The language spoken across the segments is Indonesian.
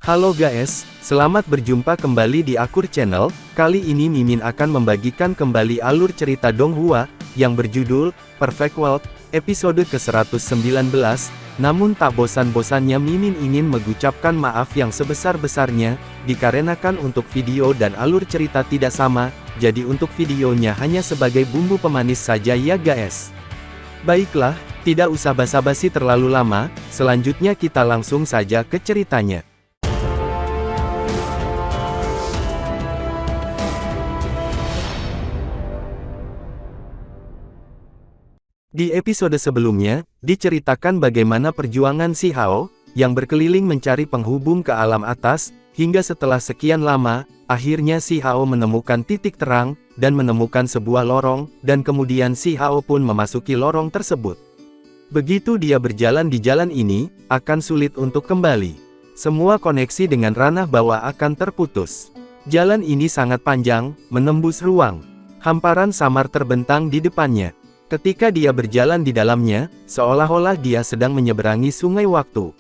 Halo guys, selamat berjumpa kembali di Akur Channel. Kali ini Mimin akan membagikan kembali alur cerita Donghua, yang berjudul, Perfect World, episode ke-119. Namun tak bosan-bosannya Mimin ingin mengucapkan maaf yang sebesar-besarnya, dikarenakan untuk video dan alur cerita tidak sama, jadi untuk videonya hanya sebagai bumbu pemanis saja ya guys. Baiklah, tidak usah basa-basi terlalu lama, selanjutnya kita langsung saja ke ceritanya. Di episode sebelumnya, diceritakan bagaimana perjuangan Si Hao, yang berkeliling mencari penghubung ke alam atas, hingga setelah sekian lama, akhirnya Si Hao menemukan titik terang, dan menemukan sebuah lorong, dan kemudian Si Hao pun memasuki lorong tersebut. Begitu dia berjalan di jalan ini, akan sulit untuk kembali. Semua koneksi dengan ranah bawah akan terputus. Jalan ini sangat panjang, menembus ruang. Hamparan samar terbentang di depannya. Ketika dia berjalan di dalamnya, seolah-olah dia sedang menyeberangi sungai waktu.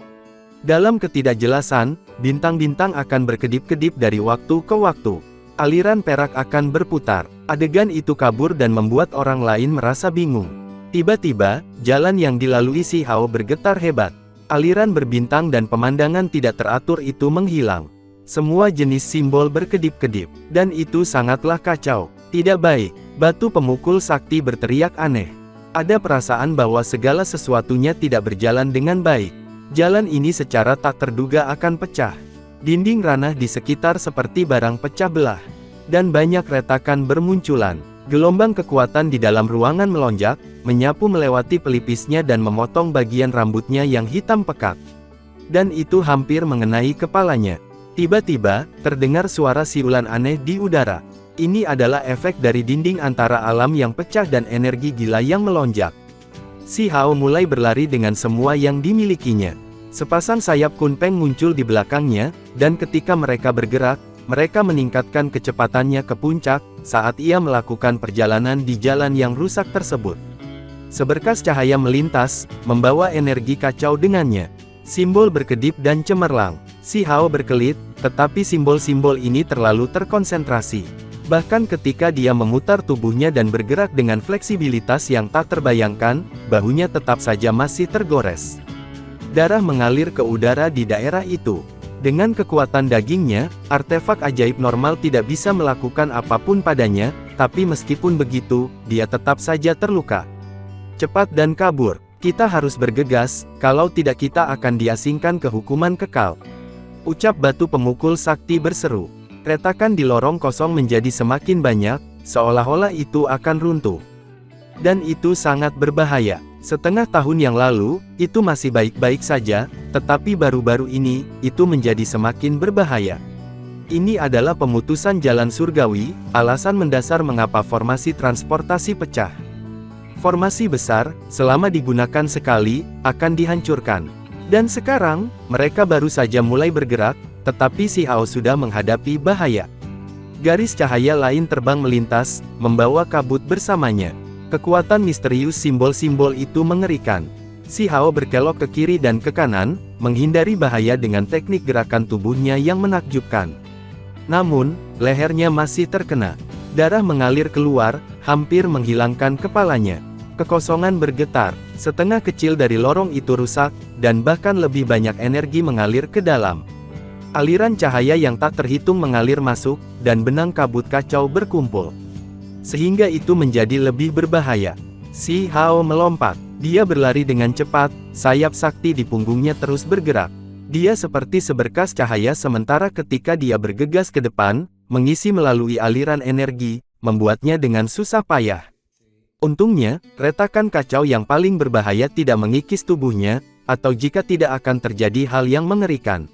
Dalam ketidakjelasan, bintang-bintang akan berkedip-kedip dari waktu ke waktu. Aliran perak akan berputar. Adegan itu kabur dan membuat orang lain merasa bingung. Tiba-tiba, jalan yang dilalui Si Hao bergetar hebat. Aliran berbintang dan pemandangan tidak teratur itu menghilang. Semua jenis simbol berkedip-kedip, dan itu sangatlah kacau. Tidak baik. Batu pemukul sakti berteriak aneh. Ada perasaan bahwa segala sesuatunya tidak berjalan dengan baik. Jalan ini secara tak terduga akan pecah. Dinding ranah di sekitar seperti barang pecah belah. Dan banyak retakan bermunculan. Gelombang kekuatan di dalam ruangan melonjak, menyapu melewati pelipisnya dan memotong bagian rambutnya yang hitam pekat. Dan itu hampir mengenai kepalanya. Tiba-tiba, terdengar suara siulan aneh di udara. Ini adalah efek dari dinding antara alam yang pecah dan energi gila yang melonjak. Si Hao mulai berlari dengan semua yang dimilikinya. Sepasang sayap kunpeng muncul di belakangnya, dan ketika mereka bergerak, mereka meningkatkan kecepatannya ke puncak, saat ia melakukan perjalanan di jalan yang rusak tersebut. Seberkas cahaya melintas, membawa energi kacau dengannya. Simbol berkedip dan cemerlang. Si Hao berkelit, tetapi simbol-simbol ini terlalu terkonsentrasi. Bahkan ketika dia memutar tubuhnya dan bergerak dengan fleksibilitas yang tak terbayangkan, bahunya tetap saja masih tergores. Darah mengalir ke udara di daerah itu. Dengan kekuatan dagingnya, artefak ajaib normal tidak bisa melakukan apapun padanya, tapi meskipun begitu, dia tetap saja terluka. Cepat dan kabur, kita harus bergegas, kalau tidak kita akan diasingkan ke hukuman kekal. Ucap batu pemukul sakti berseru. Retakan di lorong kosong menjadi semakin banyak, seolah-olah itu akan runtuh. Dan itu sangat berbahaya. Setengah tahun yang lalu, itu masih baik-baik saja, tetapi baru-baru ini, itu menjadi semakin berbahaya. Ini adalah pemutusan jalan surgawi, alasan mendasar mengapa formasi transportasi pecah. Formasi besar, selama digunakan sekali, akan dihancurkan. Dan sekarang, mereka baru saja mulai bergerak, tetapi Si Hao sudah menghadapi bahaya. Garis cahaya lain terbang melintas, membawa kabut bersamanya. Kekuatan misterius simbol-simbol itu mengerikan. Si Hao berkelok ke kiri dan ke kanan, menghindari bahaya dengan teknik gerakan tubuhnya yang menakjubkan. Namun, lehernya masih terkena. Darah mengalir keluar, hampir menghilangkan kepalanya. Kekosongan bergetar, setengah kecil dari lorong itu rusak, dan bahkan lebih banyak energi mengalir ke dalam. Aliran cahaya yang tak terhitung mengalir masuk, dan benang kabut kacau berkumpul. Sehingga itu menjadi lebih berbahaya. Si Hao melompat. Dia berlari dengan cepat, sayap sakti di punggungnya terus bergerak. Dia seperti seberkas cahaya sementara ketika dia bergegas ke depan, mengisi melalui aliran energi, membuatnya dengan susah payah. Untungnya, retakan kacau yang paling berbahaya tidak mengikis tubuhnya, atau jika tidak akan terjadi hal yang mengerikan.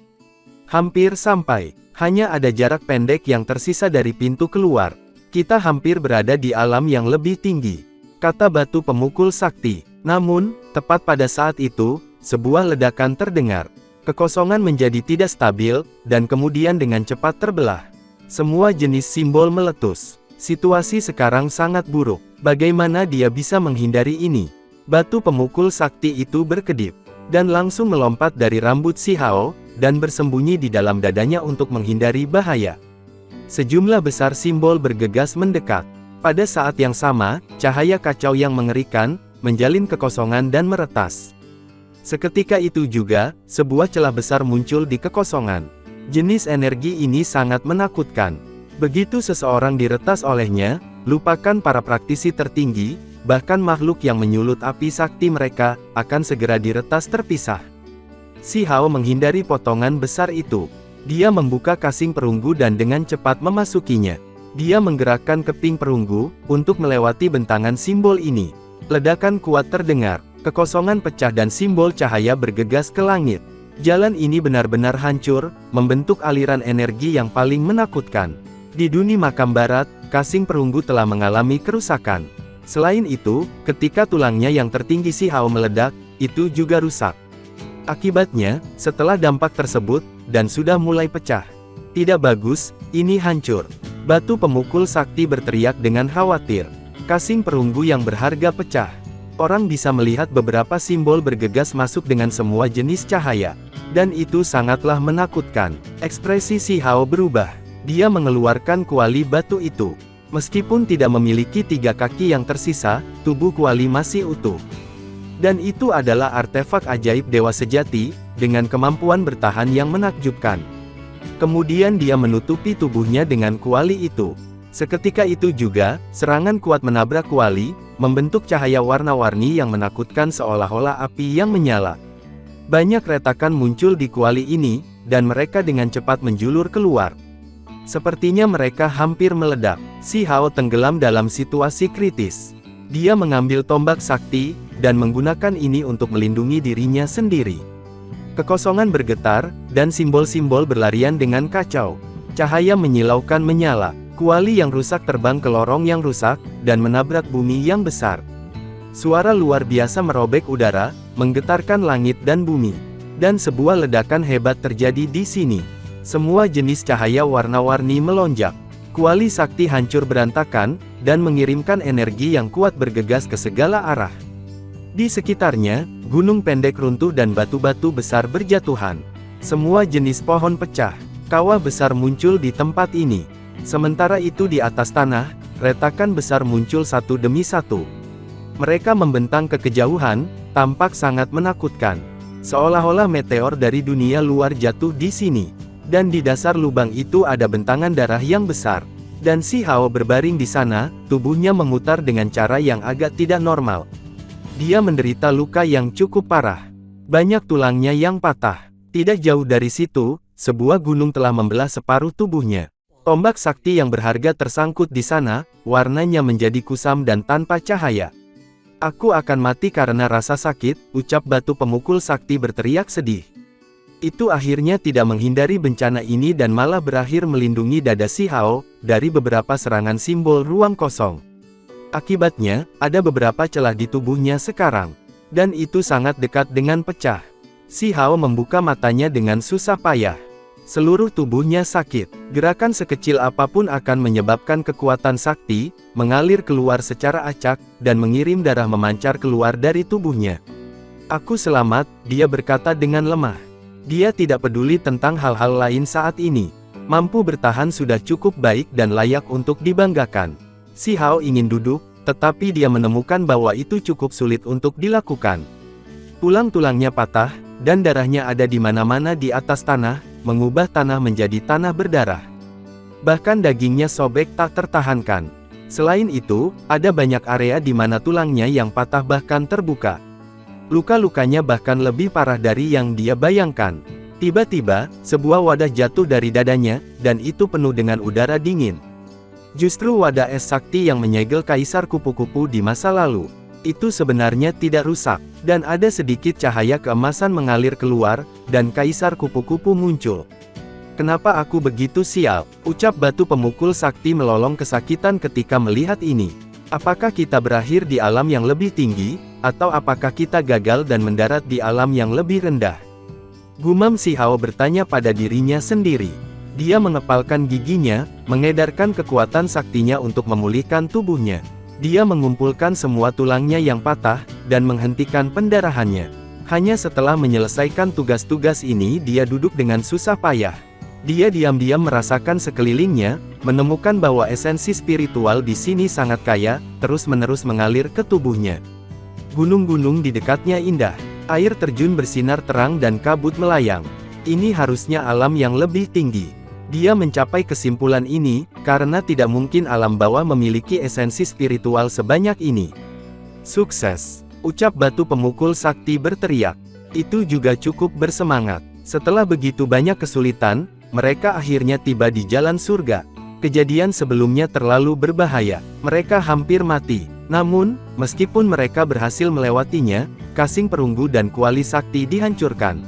Hampir sampai. Hanya ada jarak pendek yang tersisa dari pintu keluar. Kita hampir berada di alam yang lebih tinggi, kata batu pemukul sakti. Namun, tepat pada saat itu, sebuah ledakan terdengar. Kekosongan menjadi tidak stabil, dan kemudian dengan cepat terbelah. Semua jenis simbol meletus. Situasi sekarang sangat buruk. Bagaimana dia bisa menghindari ini? Batu pemukul sakti itu berkedip. dan langsung melompat dari rambut Si Hao, dan bersembunyi di dalam dadanya untuk menghindari bahaya. Sejumlah besar simbol bergegas mendekat. Pada saat yang sama, cahaya kacau yang mengerikan, menjalin kekosongan dan meretas. Seketika itu juga, sebuah celah besar muncul di kekosongan. Jenis energi ini sangat menakutkan. Begitu seseorang diretas olehnya, lupakan para praktisi tertinggi, bahkan makhluk yang menyulut api sakti mereka, akan segera diretas terpisah. Si Hao menghindari potongan besar itu. Dia membuka kasing perunggu dan dengan cepat memasukinya. Dia menggerakkan keping perunggu, untuk melewati bentangan simbol ini. Ledakan kuat terdengar, kekosongan pecah dan simbol cahaya bergegas ke langit. Jalan ini benar-benar hancur, membentuk aliran energi yang paling menakutkan. Di dunia makam barat, kasing perunggu telah mengalami kerusakan. Selain itu, ketika tulangnya yang tertinggi si Hao meledak, itu juga rusak. Akibatnya, setelah dampak tersebut, dan sudah mulai pecah. Tidak bagus, ini hancur. Batu pemukul sakti berteriak dengan khawatir. Kasing perunggu yang berharga pecah. Orang bisa melihat beberapa simbol bergegas masuk dengan semua jenis cahaya. Dan itu sangatlah menakutkan. Ekspresi si Hao berubah. Dia mengeluarkan kuali batu itu. Meskipun tidak memiliki 3 kaki yang tersisa, tubuh kuali masih utuh. Dan itu adalah artefak ajaib dewa sejati, dengan kemampuan bertahan yang menakjubkan. Kemudian dia menutupi tubuhnya dengan kuali itu. Seketika itu juga, serangan kuat menabrak kuali, membentuk cahaya warna-warni yang menakutkan seolah-olah api yang menyala. Banyak retakan muncul di kuali ini, dan mereka dengan cepat menjulur keluar. Sepertinya mereka hampir meledak. Si Hao tenggelam dalam situasi kritis. Dia mengambil tombak sakti, dan menggunakan ini untuk melindungi dirinya sendiri. Kekosongan bergetar, dan simbol-simbol berlarian dengan kacau. Cahaya menyilaukan menyala. Kuali yang rusak terbang ke lorong yang rusak, dan menabrak bumi yang besar. Suara luar biasa merobek udara, menggetarkan langit dan bumi. Dan sebuah ledakan hebat terjadi di sini. Semua jenis cahaya warna-warni melonjak. Kuali sakti hancur berantakan, dan mengirimkan energi yang kuat bergegas ke segala arah. Di sekitarnya, gunung pendek runtuh dan batu-batu besar berjatuhan. Semua jenis pohon pecah. Kawah besar muncul di tempat ini. Sementara itu di atas tanah, retakan besar muncul satu demi satu. Mereka membentang ke kejauhan, tampak sangat menakutkan. Seolah-olah meteor dari dunia luar jatuh di sini. Dan di dasar lubang itu ada bentangan darah yang besar. Dan si Hao berbaring di sana, tubuhnya memutar dengan cara yang agak tidak normal. Dia menderita luka yang cukup parah. Banyak tulangnya yang patah. Tidak jauh dari situ, sebuah gunung telah membelah separuh tubuhnya. Tombak sakti yang berharga tersangkut di sana, warnanya menjadi kusam dan tanpa cahaya. Aku akan mati karena rasa sakit, ucap batu pemukul sakti berteriak sedih. Itu akhirnya tidak menghindari bencana ini dan malah berakhir melindungi dada si Hao, dari beberapa serangan simbol ruang kosong. Akibatnya, ada beberapa celah di tubuhnya sekarang. Dan itu sangat dekat dengan pecah. Si Hao membuka matanya dengan susah payah. Seluruh tubuhnya sakit. Gerakan sekecil apapun akan menyebabkan kekuatan sakti, mengalir keluar secara acak, dan mengirim darah memancar keluar dari tubuhnya. Aku selamat, dia berkata dengan lemah. Dia tidak peduli tentang hal-hal lain saat ini. Mampu bertahan sudah cukup baik dan layak untuk dibanggakan. Si Hao ingin duduk, tetapi dia menemukan bahwa itu cukup sulit untuk dilakukan. Tulang-tulangnya patah, dan darahnya ada di mana-mana di atas tanah, mengubah tanah menjadi tanah berdarah. Bahkan dagingnya sobek tak tertahankan. Selain itu, ada banyak area di mana tulangnya yang patah bahkan terbuka. Luka-lukanya bahkan lebih parah dari yang dia bayangkan. Tiba-tiba, sebuah wadah jatuh dari dadanya, dan itu penuh dengan udara dingin. Justru wadah es sakti yang menyegel kaisar kupu-kupu di masa lalu. Itu sebenarnya tidak rusak, dan ada sedikit cahaya keemasan mengalir keluar, dan kaisar kupu-kupu muncul. Kenapa aku begitu sial? Ucap batu pemukul sakti melolong kesakitan ketika melihat ini. Apakah kita berakhir di alam yang lebih tinggi, atau apakah kita gagal dan mendarat di alam yang lebih rendah? Gumam si Hao bertanya pada dirinya sendiri. Dia mengepalkan giginya, mengedarkan kekuatan saktinya untuk memulihkan tubuhnya. Dia mengumpulkan semua tulangnya yang patah, dan menghentikan pendarahannya. Hanya setelah menyelesaikan tugas-tugas ini dia duduk dengan susah payah. Dia diam-diam merasakan sekelilingnya, menemukan bahwa esensi spiritual di sini sangat kaya, terus-menerus mengalir ke tubuhnya. Gunung-gunung di dekatnya indah. Air terjun bersinar terang dan kabut melayang. Ini harusnya alam yang lebih tinggi. Dia mencapai kesimpulan ini, karena tidak mungkin alam bawah memiliki esensi spiritual sebanyak ini. Sukses! Ucap batu pemukul sakti berteriak. Itu juga cukup bersemangat. Setelah begitu banyak kesulitan, mereka akhirnya tiba di jalan surga. Kejadian sebelumnya terlalu berbahaya. Mereka hampir mati. Namun, meskipun mereka berhasil melewatinya, kasing perunggu dan kuali sakti dihancurkan.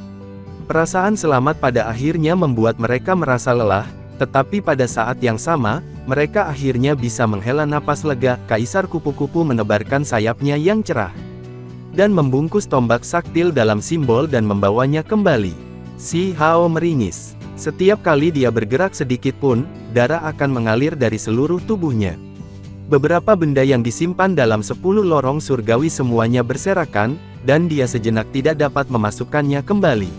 Perasaan selamat pada akhirnya membuat mereka merasa lelah, tetapi pada saat yang sama, mereka akhirnya bisa menghela napas lega. Kaisar kupu-kupu menebarkan sayapnya yang cerah dan membungkus tombak saktil dalam simbol dan membawanya kembali. Si Hao meringis. Setiap kali dia bergerak sedikit pun, darah akan mengalir dari seluruh tubuhnya. Beberapa benda yang disimpan dalam 10 lorong surgawi semuanya berserakan, dan dia sejenak tidak dapat memasukkannya kembali.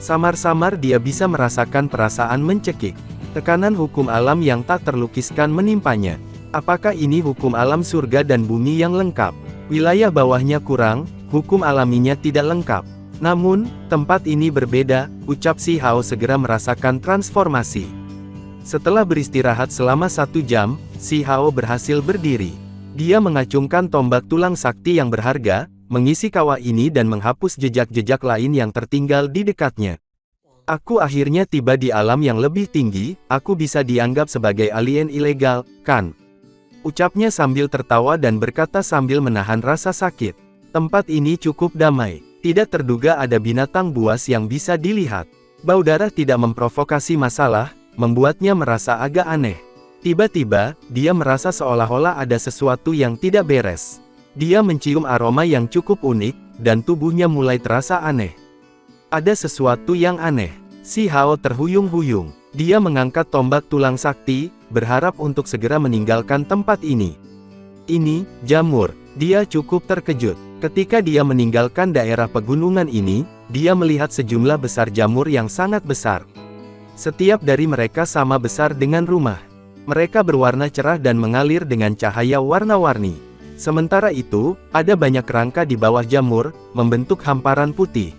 Samar-samar dia bisa merasakan perasaan mencekik. Tekanan hukum alam yang tak terlukiskan menimpanya. Apakah ini hukum alam surga dan bumi yang lengkap? Wilayah bawahnya kurang, hukum alaminya tidak lengkap. Namun, tempat ini berbeda, ucap Si Hao segera merasakan transformasi. Setelah beristirahat selama 1 jam, Si Hao berhasil berdiri. Dia mengacungkan tombak tulang sakti yang berharga, mengisi kawah ini dan menghapus jejak-jejak lain yang tertinggal di dekatnya. Aku akhirnya tiba di alam yang lebih tinggi, aku bisa dianggap sebagai alien ilegal, kan? Ucapnya sambil tertawa dan berkata sambil menahan rasa sakit. Tempat ini cukup damai. Tidak terduga ada binatang buas yang bisa dilihat. Bau darah tidak memprovokasi masalah, membuatnya merasa agak aneh. Tiba-tiba, dia merasa seolah-olah ada sesuatu yang tidak beres. Dia mencium aroma yang cukup unik, dan tubuhnya mulai terasa aneh. Ada sesuatu yang aneh. Si Hao terhuyung-huyung. Dia mengangkat tombak tulang sakti, berharap untuk segera meninggalkan tempat ini. Ini, jamur. Dia cukup terkejut. Ketika dia meninggalkan daerah pegunungan ini, dia melihat sejumlah besar jamur yang sangat besar. Setiap dari mereka sama besar dengan rumah. Mereka berwarna cerah dan mengalir dengan cahaya warna-warni. Sementara itu, ada banyak kerangka di bawah jamur, membentuk hamparan putih.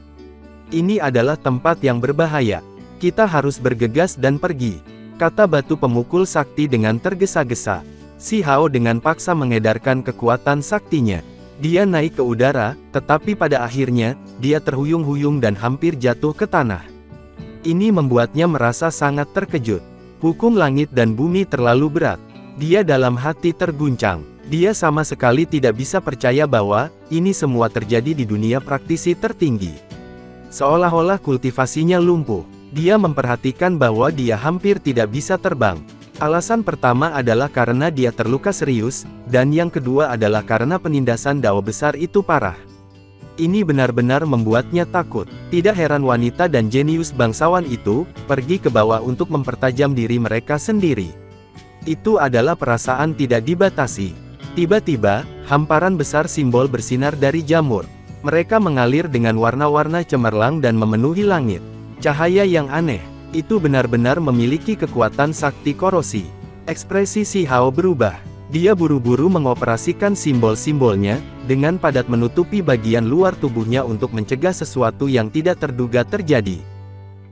Ini adalah tempat yang berbahaya. Kita harus bergegas dan pergi, kata batu pemukul sakti dengan tergesa-gesa. Si Hao dengan paksa mengedarkan kekuatan saktinya. Dia naik ke udara, tetapi pada akhirnya, dia terhuyung-huyung dan hampir jatuh ke tanah. Ini membuatnya merasa sangat terkejut. Hukum langit dan bumi terlalu berat. Dia dalam hati terguncang. Dia sama sekali tidak bisa percaya bahwa, ini semua terjadi di dunia praktisi tertinggi. Seolah-olah kultivasinya lumpuh. Dia memperhatikan bahwa dia hampir tidak bisa terbang. Alasan pertama adalah karena dia terluka serius, dan yang kedua adalah karena penindasan Dao besar itu parah. Ini benar-benar membuatnya takut. Tidak heran wanita dan jenius bangsawan itu, pergi ke bawah untuk mempertajam diri mereka sendiri. Itu adalah perasaan tidak dibatasi. Tiba-tiba, hamparan besar simbol bersinar dari jamur. Mereka mengalir dengan warna-warna cemerlang dan memenuhi langit. Cahaya yang aneh. Itu benar-benar memiliki kekuatan sakti korosi. Ekspresi Si Hao berubah. Dia buru-buru mengoperasikan simbol-simbolnya, dengan padat menutupi bagian luar tubuhnya untuk mencegah sesuatu yang tidak terduga terjadi.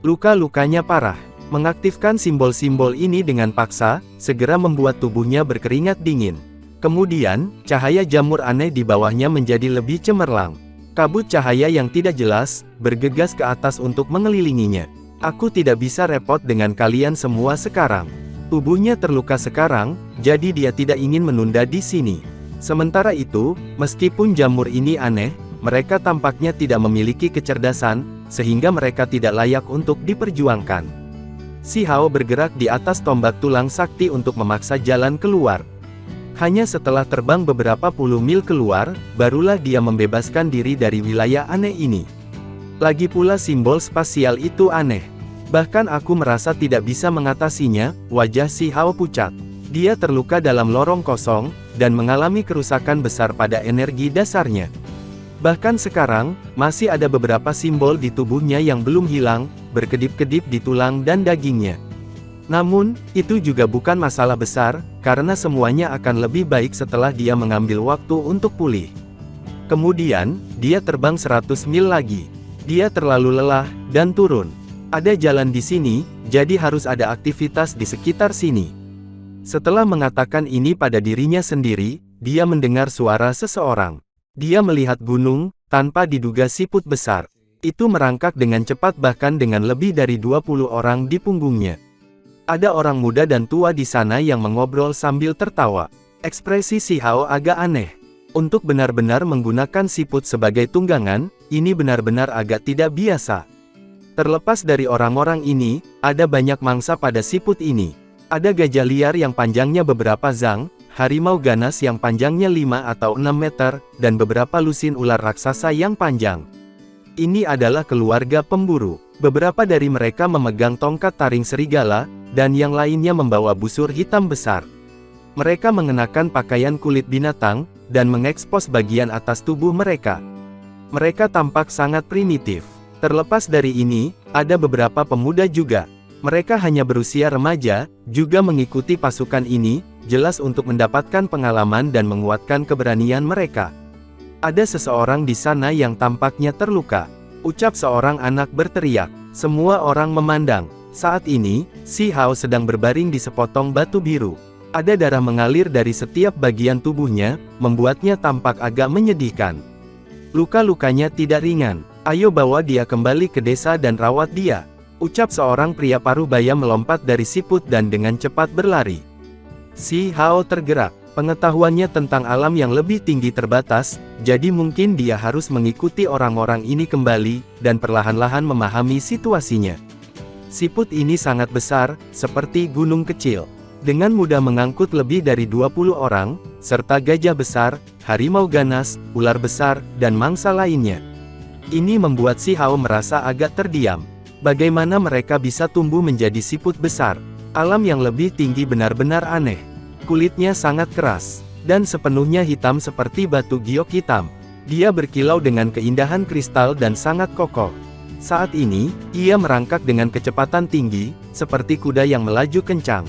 Luka-lukanya parah. Mengaktifkan simbol-simbol ini dengan paksa, segera membuat tubuhnya berkeringat dingin. Kemudian, cahaya jamur aneh di bawahnya menjadi lebih cemerlang. Kabut cahaya yang tidak jelas, bergegas ke atas untuk mengelilinginya. Aku tidak bisa repot dengan kalian semua sekarang. Tubuhnya terluka sekarang, jadi dia tidak ingin menunda di sini. Sementara itu, meskipun jamur ini aneh, mereka tampaknya tidak memiliki kecerdasan, sehingga mereka tidak layak untuk diperjuangkan. Si Hao bergerak di atas tombak tulang sakti untuk memaksa jalan keluar. Hanya setelah terbang beberapa puluh mil keluar, barulah dia membebaskan diri dari wilayah aneh ini. Lagi pula simbol spasial itu aneh. Bahkan aku merasa tidak bisa mengatasinya. Wajah Si Hao pucat. Dia terluka dalam lorong kosong, dan mengalami kerusakan besar pada energi dasarnya. Bahkan sekarang, masih ada beberapa simbol di tubuhnya yang belum hilang, berkedip-kedip di tulang dan dagingnya. Namun, itu juga bukan masalah besar, karena semuanya akan lebih baik setelah dia mengambil waktu untuk pulih. Kemudian, dia terbang 100 mil lagi. Dia terlalu lelah, dan turun. Ada jalan di sini, jadi harus ada aktivitas di sekitar sini. Setelah mengatakan ini pada dirinya sendiri, dia mendengar suara seseorang. Dia melihat gunung, tanpa diduga siput besar. Itu merangkak dengan cepat bahkan dengan lebih dari 20 orang di punggungnya. Ada orang muda dan tua di sana yang mengobrol sambil tertawa. Ekspresi si Hao agak aneh. Untuk benar-benar menggunakan siput sebagai tunggangan, ini benar-benar agak tidak biasa. Terlepas dari orang-orang ini, ada banyak mangsa pada siput ini. Ada gajah liar yang panjangnya beberapa zang, harimau ganas yang panjangnya 5 atau 6 meter, dan beberapa lusin ular raksasa yang panjang. Ini adalah keluarga pemburu. Beberapa dari mereka memegang tongkat taring serigala, dan yang lainnya membawa busur hitam besar. Mereka mengenakan pakaian kulit binatang, dan mengekspos bagian atas tubuh mereka. Mereka tampak sangat primitif. Terlepas dari ini, ada beberapa pemuda juga. Mereka hanya berusia remaja, juga mengikuti pasukan ini, jelas untuk mendapatkan pengalaman dan menguatkan keberanian mereka. Ada seseorang di sana yang tampaknya terluka. Ucap seorang anak berteriak. Semua orang memandang. Saat ini, si Hao sedang berbaring di sepotong batu biru. Ada darah mengalir dari setiap bagian tubuhnya, membuatnya tampak agak menyedihkan. Luka-lukanya tidak ringan. Ayo bawa dia kembali ke desa dan rawat dia. Ucap seorang pria parubaya melompat dari siput dan dengan cepat berlari. Si Hao tergerak. Pengetahuannya tentang alam yang lebih tinggi terbatas, jadi mungkin dia harus mengikuti orang-orang ini kembali, dan perlahan-lahan memahami situasinya. Siput ini sangat besar, seperti gunung kecil. Dengan mudah mengangkut lebih dari 20 orang, serta gajah besar, harimau ganas, ular besar, dan mangsa lainnya. Ini membuat si Hao merasa agak terdiam. Bagaimana mereka bisa tumbuh menjadi siput besar? Alam yang lebih tinggi benar-benar aneh. Kulitnya sangat keras, dan sepenuhnya hitam seperti batu giok hitam. Dia berkilau dengan keindahan kristal dan sangat kokoh. Saat ini, ia merangkak dengan kecepatan tinggi, seperti kuda yang melaju kencang.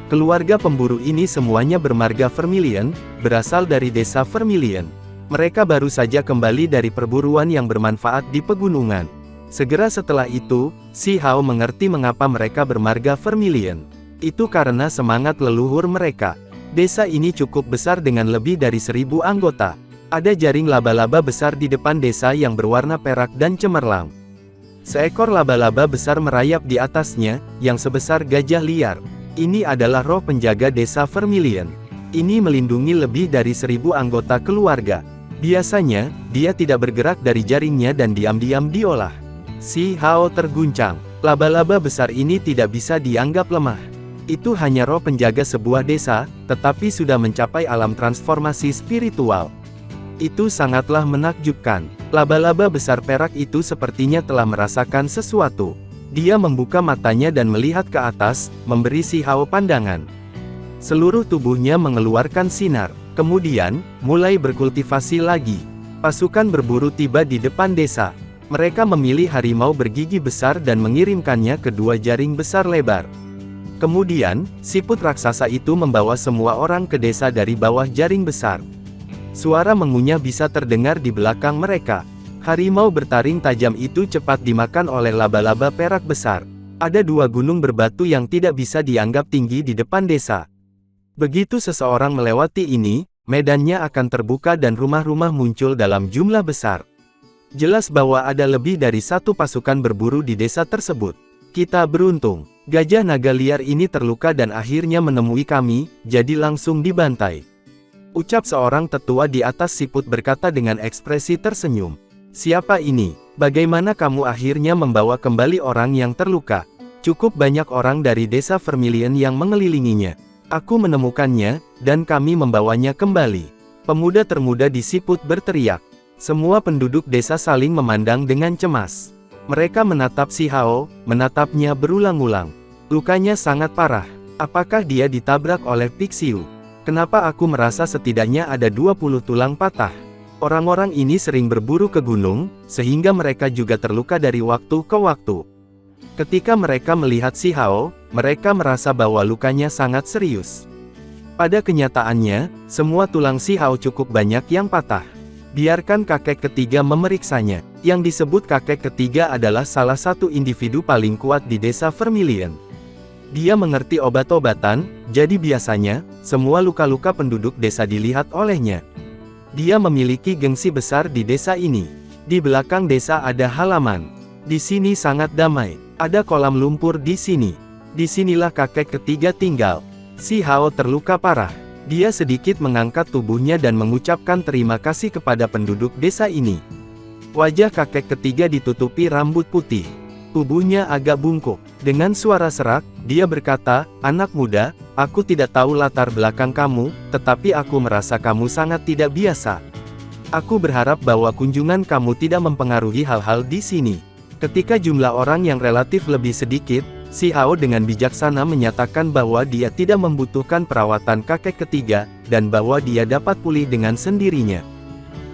Keluarga pemburu ini semuanya bermarga Vermilion, berasal dari desa Vermilion. Mereka baru saja kembali dari perburuan yang bermanfaat di pegunungan. Segera setelah itu, si Hao mengerti mengapa mereka bermarga Vermilion. Itu karena semangat leluhur mereka. Desa ini cukup besar dengan lebih dari 1000 anggota. Ada jaring laba-laba besar di depan desa yang berwarna perak dan cemerlang. Seekor laba-laba besar merayap di atasnya, yang sebesar gajah liar. Ini adalah roh penjaga desa Vermilion. Ini melindungi lebih dari 1000 anggota keluarga. Biasanya, dia tidak bergerak dari jaringnya dan diam-diam diolah. Si Hao terguncang. Laba-laba besar ini tidak bisa dianggap lemah. Itu hanya roh penjaga sebuah desa, tetapi sudah mencapai alam transformasi spiritual. Itu sangatlah menakjubkan. Laba-laba besar perak itu sepertinya telah merasakan sesuatu. Dia membuka matanya dan melihat ke atas, memberi si Hao pandangan. Seluruh tubuhnya mengeluarkan sinar. Kemudian, mulai berkultivasi lagi. Pasukan berburu tiba di depan desa. Mereka memilih harimau bergigi besar dan mengirimkannya ke 2 jaring besar lebar. Kemudian, siput raksasa itu membawa semua orang ke desa dari bawah jaring besar. Suara mengunyah bisa terdengar di belakang mereka. Harimau bertaring tajam itu cepat dimakan oleh laba-laba perak besar. Ada 2 gunung berbatu yang tidak bisa dianggap tinggi di depan desa. Begitu seseorang melewati ini, medannya akan terbuka dan rumah-rumah muncul dalam jumlah besar. Jelas bahwa ada lebih dari 1 pasukan berburu di desa tersebut. Kita beruntung. Gajah naga liar ini terluka dan akhirnya menemui kami, jadi langsung dibantai. Ucap seorang tetua di atas siput berkata dengan ekspresi tersenyum. Siapa ini? Bagaimana kamu akhirnya membawa kembali orang yang terluka? Cukup banyak orang dari desa Vermilion yang mengelilinginya. Aku menemukannya, dan kami membawanya kembali. Pemuda termuda di siput berteriak. Semua penduduk desa saling memandang dengan cemas. Mereka menatap si Hao, menatapnya berulang-ulang. Lukanya sangat parah. Apakah dia ditabrak oleh Pixiu? Kenapa aku merasa setidaknya ada 20 tulang patah? Orang-orang ini sering berburu ke gunung, sehingga mereka juga terluka dari waktu ke waktu. Ketika mereka melihat Si Hao, mereka merasa bahwa lukanya sangat serius. Pada kenyataannya, semua tulang Si Hao cukup banyak yang patah. Biarkan kakek ketiga memeriksanya. Yang disebut kakek ketiga adalah salah satu individu paling kuat di desa Vermilion. Dia mengerti obat-obatan, jadi biasanya, semua luka-luka penduduk desa dilihat olehnya. Dia memiliki gengsi besar di desa ini. Di belakang desa ada halaman. Di sini sangat damai. Ada kolam lumpur di sini. Disinilah kakek ketiga tinggal. Si Hao terluka parah. Dia sedikit mengangkat tubuhnya dan mengucapkan terima kasih kepada penduduk desa ini. Wajah kakek ketiga ditutupi rambut putih. Tubuhnya agak bungkuk. Dengan suara serak, dia berkata, "Anak muda, aku tidak tahu latar belakang kamu, tetapi aku merasa kamu sangat tidak biasa. Aku berharap bahwa kunjungan kamu tidak mempengaruhi hal-hal di sini." Ketika jumlah orang yang relatif lebih sedikit, Si Hao dengan bijaksana menyatakan bahwa dia tidak membutuhkan perawatan kakek ketiga, dan bahwa dia dapat pulih dengan sendirinya.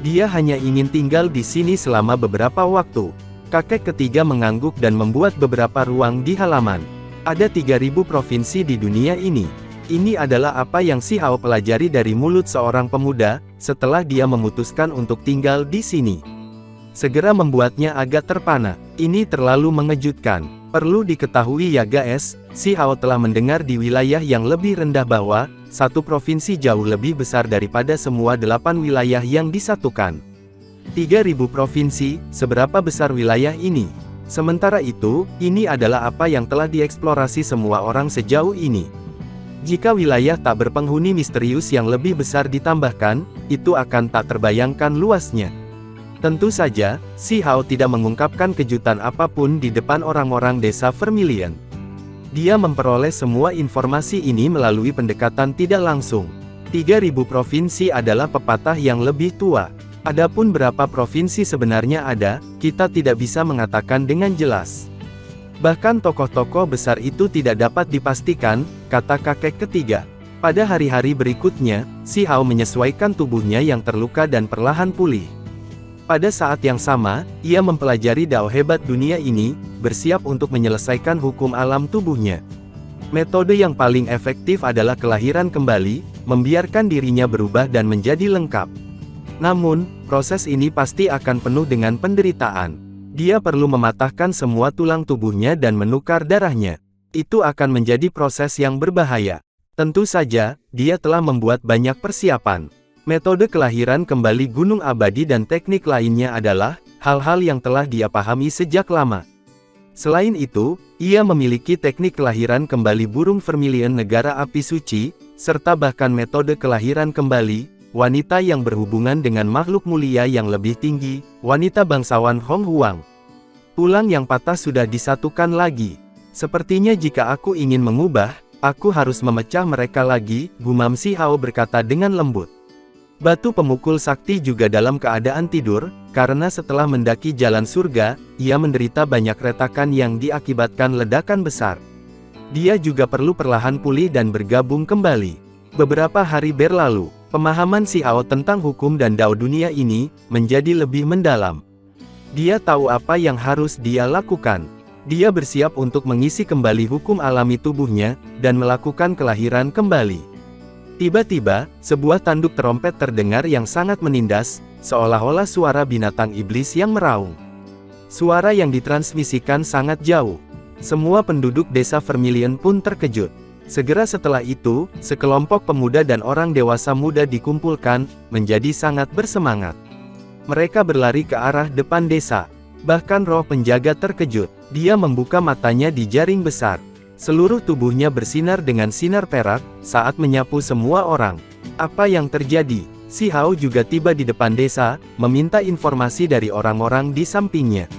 Dia hanya ingin tinggal di sini selama beberapa waktu. Kakek ketiga mengangguk dan membuat beberapa ruang di halaman. Ada 3.000 provinsi di dunia ini. Ini adalah apa yang Si Hao pelajari dari mulut seorang pemuda, setelah dia memutuskan untuk tinggal di sini. Segera membuatnya agak terpana. Ini terlalu mengejutkan. Perlu diketahui ya guys, Si Hao telah mendengar di wilayah yang lebih rendah bahwa, satu provinsi jauh lebih besar daripada semua 8 wilayah yang disatukan. 3.000 provinsi, seberapa besar wilayah ini? Sementara itu, ini adalah apa yang telah dieksplorasi semua orang sejauh ini. Jika wilayah tak berpenghuni misterius yang lebih besar ditambahkan, itu akan tak terbayangkan luasnya. Tentu saja, Si Hao tidak mengungkapkan kejutan apapun di depan orang-orang desa Vermilion. Dia memperoleh semua informasi ini melalui pendekatan tidak langsung. 3.000 provinsi adalah pepatah yang lebih tua. Adapun berapa provinsi sebenarnya ada, kita tidak bisa mengatakan dengan jelas. Bahkan tokoh-tokoh besar itu tidak dapat dipastikan, kata kakek ketiga. Pada hari-hari berikutnya, Si Hao menyesuaikan tubuhnya yang terluka dan perlahan pulih. Pada saat yang sama, ia mempelajari dao hebat dunia ini, bersiap untuk menyelesaikan hukum alam tubuhnya. Metode yang paling efektif adalah kelahiran kembali, membiarkan dirinya berubah dan menjadi lengkap. Namun, proses ini pasti akan penuh dengan penderitaan. Dia perlu mematahkan semua tulang tubuhnya dan menukar darahnya. Itu akan menjadi proses yang berbahaya. Tentu saja, dia telah membuat banyak persiapan. Metode kelahiran kembali gunung abadi dan teknik lainnya adalah hal-hal yang telah dia pahami sejak lama. Selain itu, ia memiliki teknik kelahiran kembali burung Vermilion negara api suci, serta bahkan metode kelahiran kembali wanita yang berhubungan dengan makhluk mulia yang lebih tinggi, wanita bangsawan Hong Huang. Tulang yang patah sudah disatukan lagi. Sepertinya jika aku ingin mengubah, aku harus memecah mereka lagi, gumam Si Hao berkata dengan lembut. Batu pemukul sakti juga dalam keadaan tidur, karena setelah mendaki jalan surga, ia menderita banyak retakan yang diakibatkan ledakan besar. Dia juga perlu perlahan pulih dan bergabung kembali. Beberapa hari berlalu, pemahaman Si Hao tentang hukum dan dao dunia ini, menjadi lebih mendalam. Dia tahu apa yang harus dia lakukan. Dia bersiap untuk mengisi kembali hukum alami tubuhnya, dan melakukan kelahiran kembali. Tiba-tiba, sebuah tanduk terompet terdengar yang sangat menindas, seolah-olah suara binatang iblis yang meraung. Suara yang ditransmisikan sangat jauh. Semua penduduk desa Vermilion pun terkejut. Segera setelah itu, sekelompok pemuda dan orang dewasa muda dikumpulkan, menjadi sangat bersemangat. Mereka berlari ke arah depan desa. Bahkan roh penjaga terkejut. Dia membuka matanya di jaring besar. Seluruh tubuhnya bersinar dengan sinar perak, saat menyapu semua orang. Apa yang terjadi? Si Hao juga tiba di depan desa, meminta informasi dari orang-orang di sampingnya.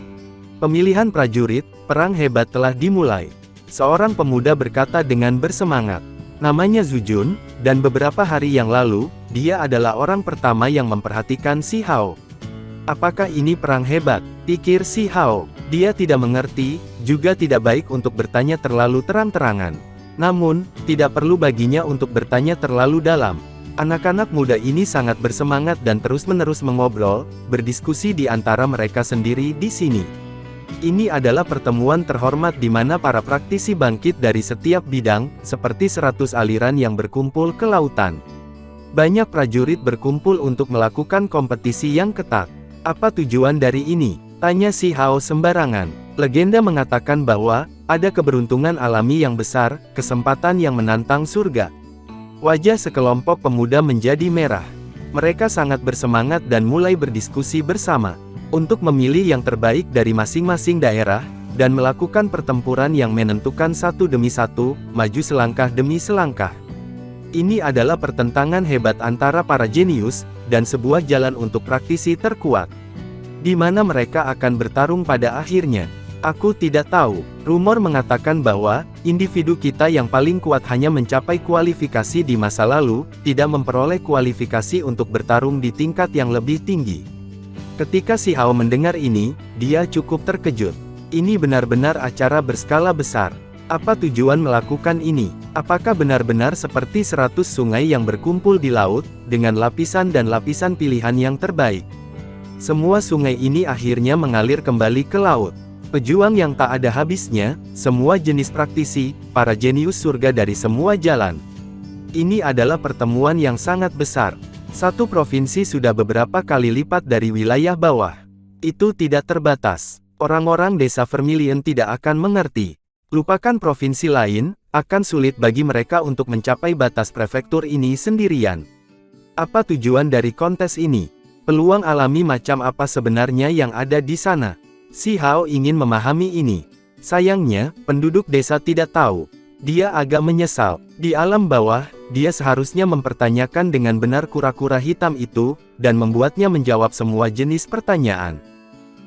Pemilihan prajurit, perang hebat telah dimulai. Seorang pemuda berkata dengan bersemangat. Namanya Zujun, dan beberapa hari yang lalu, dia adalah orang pertama yang memperhatikan Si Hao. Apakah ini perang hebat? Pikir Si Hao. Dia tidak mengerti, juga tidak baik untuk bertanya terlalu terang-terangan. Namun, tidak perlu baginya untuk bertanya terlalu dalam. Anak-anak muda ini sangat bersemangat dan terus-menerus mengobrol, berdiskusi di antara mereka sendiri di sini. Ini adalah pertemuan terhormat di mana para praktisi bangkit dari setiap bidang, seperti 100 aliran yang berkumpul ke lautan. Banyak prajurit berkumpul untuk melakukan kompetisi yang ketat. Apa tujuan dari ini? Tanya si Hao sembarangan. Legenda mengatakan bahwa ada keberuntungan alami yang besar, kesempatan yang menantang surga. Wajah sekelompok pemuda menjadi merah. Mereka sangat bersemangat dan mulai berdiskusi bersama untuk memilih yang terbaik dari masing-masing daerah, dan melakukan pertempuran yang menentukan satu demi satu, maju selangkah demi selangkah. Ini adalah pertentangan hebat antara para jenius, dan sebuah jalan untuk praktisi terkuat. Di mana mereka akan bertarung pada akhirnya? Aku tidak tahu. Rumor mengatakan bahwa individu kita yang paling kuat hanya mencapai kualifikasi di masa lalu, tidak memperoleh kualifikasi untuk bertarung di tingkat yang lebih tinggi. Ketika si Hao mendengar ini, dia cukup terkejut. Ini benar-benar acara berskala besar. Apa tujuan melakukan ini? Apakah benar-benar seperti 100 sungai yang berkumpul di laut, dengan lapisan dan lapisan pilihan yang terbaik? Semua sungai ini akhirnya mengalir kembali ke laut. Pejuang yang tak ada habisnya, semua jenis praktisi, para jenius surga dari semua jalan. Ini adalah pertemuan yang sangat besar. Satu provinsi sudah beberapa kali lipat dari wilayah bawah. Itu tidak terbatas. Orang-orang desa Vermilion tidak akan mengerti. Lupakan provinsi lain, akan sulit bagi mereka untuk mencapai batas prefektur ini sendirian. Apa tujuan dari kontes ini? Peluang alami macam apa sebenarnya yang ada di sana? Si Hao ingin memahami ini. Sayangnya, penduduk desa tidak tahu. Dia agak menyesal. Di alam bawah, dia seharusnya mempertanyakan dengan benar kura-kura hitam itu, dan membuatnya menjawab semua jenis pertanyaan.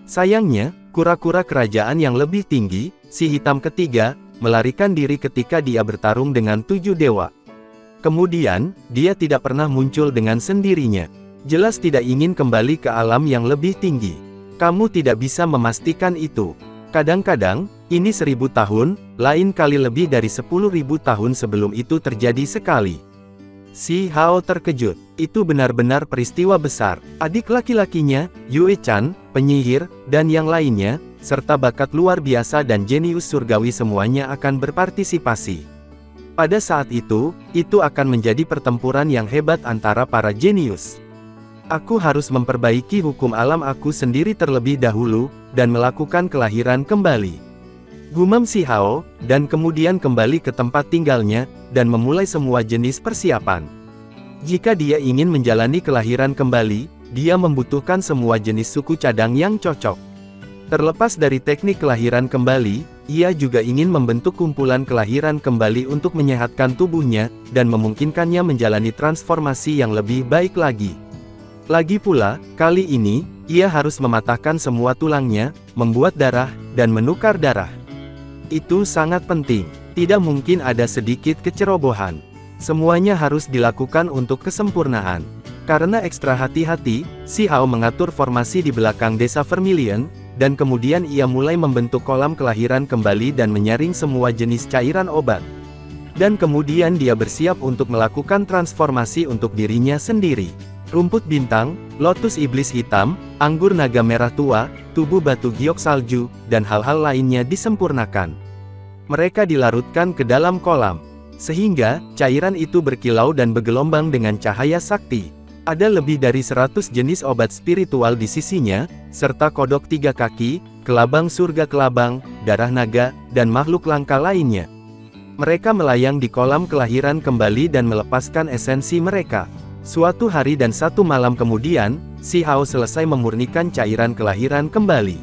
Sayangnya, kura-kura kerajaan yang lebih tinggi, si hitam ketiga, melarikan diri ketika dia bertarung dengan 7 dewa. Kemudian, dia tidak pernah muncul dengan sendirinya. Jelas tidak ingin kembali ke alam yang lebih tinggi. Kamu tidak bisa memastikan itu. Kadang-kadang, ini 1000 tahun, lain kali lebih dari 10.000 tahun sebelum itu terjadi sekali. Si Hao terkejut. Itu benar-benar peristiwa besar. Adik laki-lakinya, Yue Chan, penyihir, dan yang lainnya, serta bakat luar biasa dan jenius surgawi semuanya akan berpartisipasi. Pada saat itu akan menjadi pertempuran yang hebat antara para jenius. Aku harus memperbaiki hukum alam aku sendiri terlebih dahulu, dan melakukan kelahiran kembali. Gumam si Hao, dan kemudian kembali ke tempat tinggalnya, dan memulai semua jenis persiapan. Jika dia ingin menjalani kelahiran kembali, dia membutuhkan semua jenis suku cadang yang cocok. Terlepas dari teknik kelahiran kembali, ia juga ingin membentuk kumpulan kelahiran kembali untuk menyehatkan tubuhnya, dan memungkinkannya menjalani transformasi yang lebih baik lagi. Lagi pula, kali ini, ia harus mematahkan semua tulangnya, membuat darah, dan menukar darah. Itu sangat penting. Tidak mungkin ada sedikit kecerobohan. Semuanya harus dilakukan untuk kesempurnaan. Karena ekstra hati-hati, si Hao mengatur formasi di belakang desa Vermilion, dan kemudian ia mulai membentuk kolam kelahiran kembali dan menyaring semua jenis cairan obat. Dan kemudian dia bersiap untuk melakukan transformasi untuk dirinya sendiri. Rumput bintang, lotus iblis hitam, anggur naga merah tua, tubuh batu giok salju, dan hal-hal lainnya disempurnakan. Mereka dilarutkan ke dalam kolam, sehingga cairan itu berkilau dan bergelombang dengan cahaya sakti. Ada lebih dari 100 jenis obat spiritual di sisinya, serta kodok 3 kaki, kelabang surga kelabang, darah naga, dan makhluk langka lainnya. Mereka melayang di kolam kelahiran kembali dan melepaskan esensi mereka. Suatu hari dan satu malam kemudian, si Hao selesai memurnikan cairan kelahiran kembali.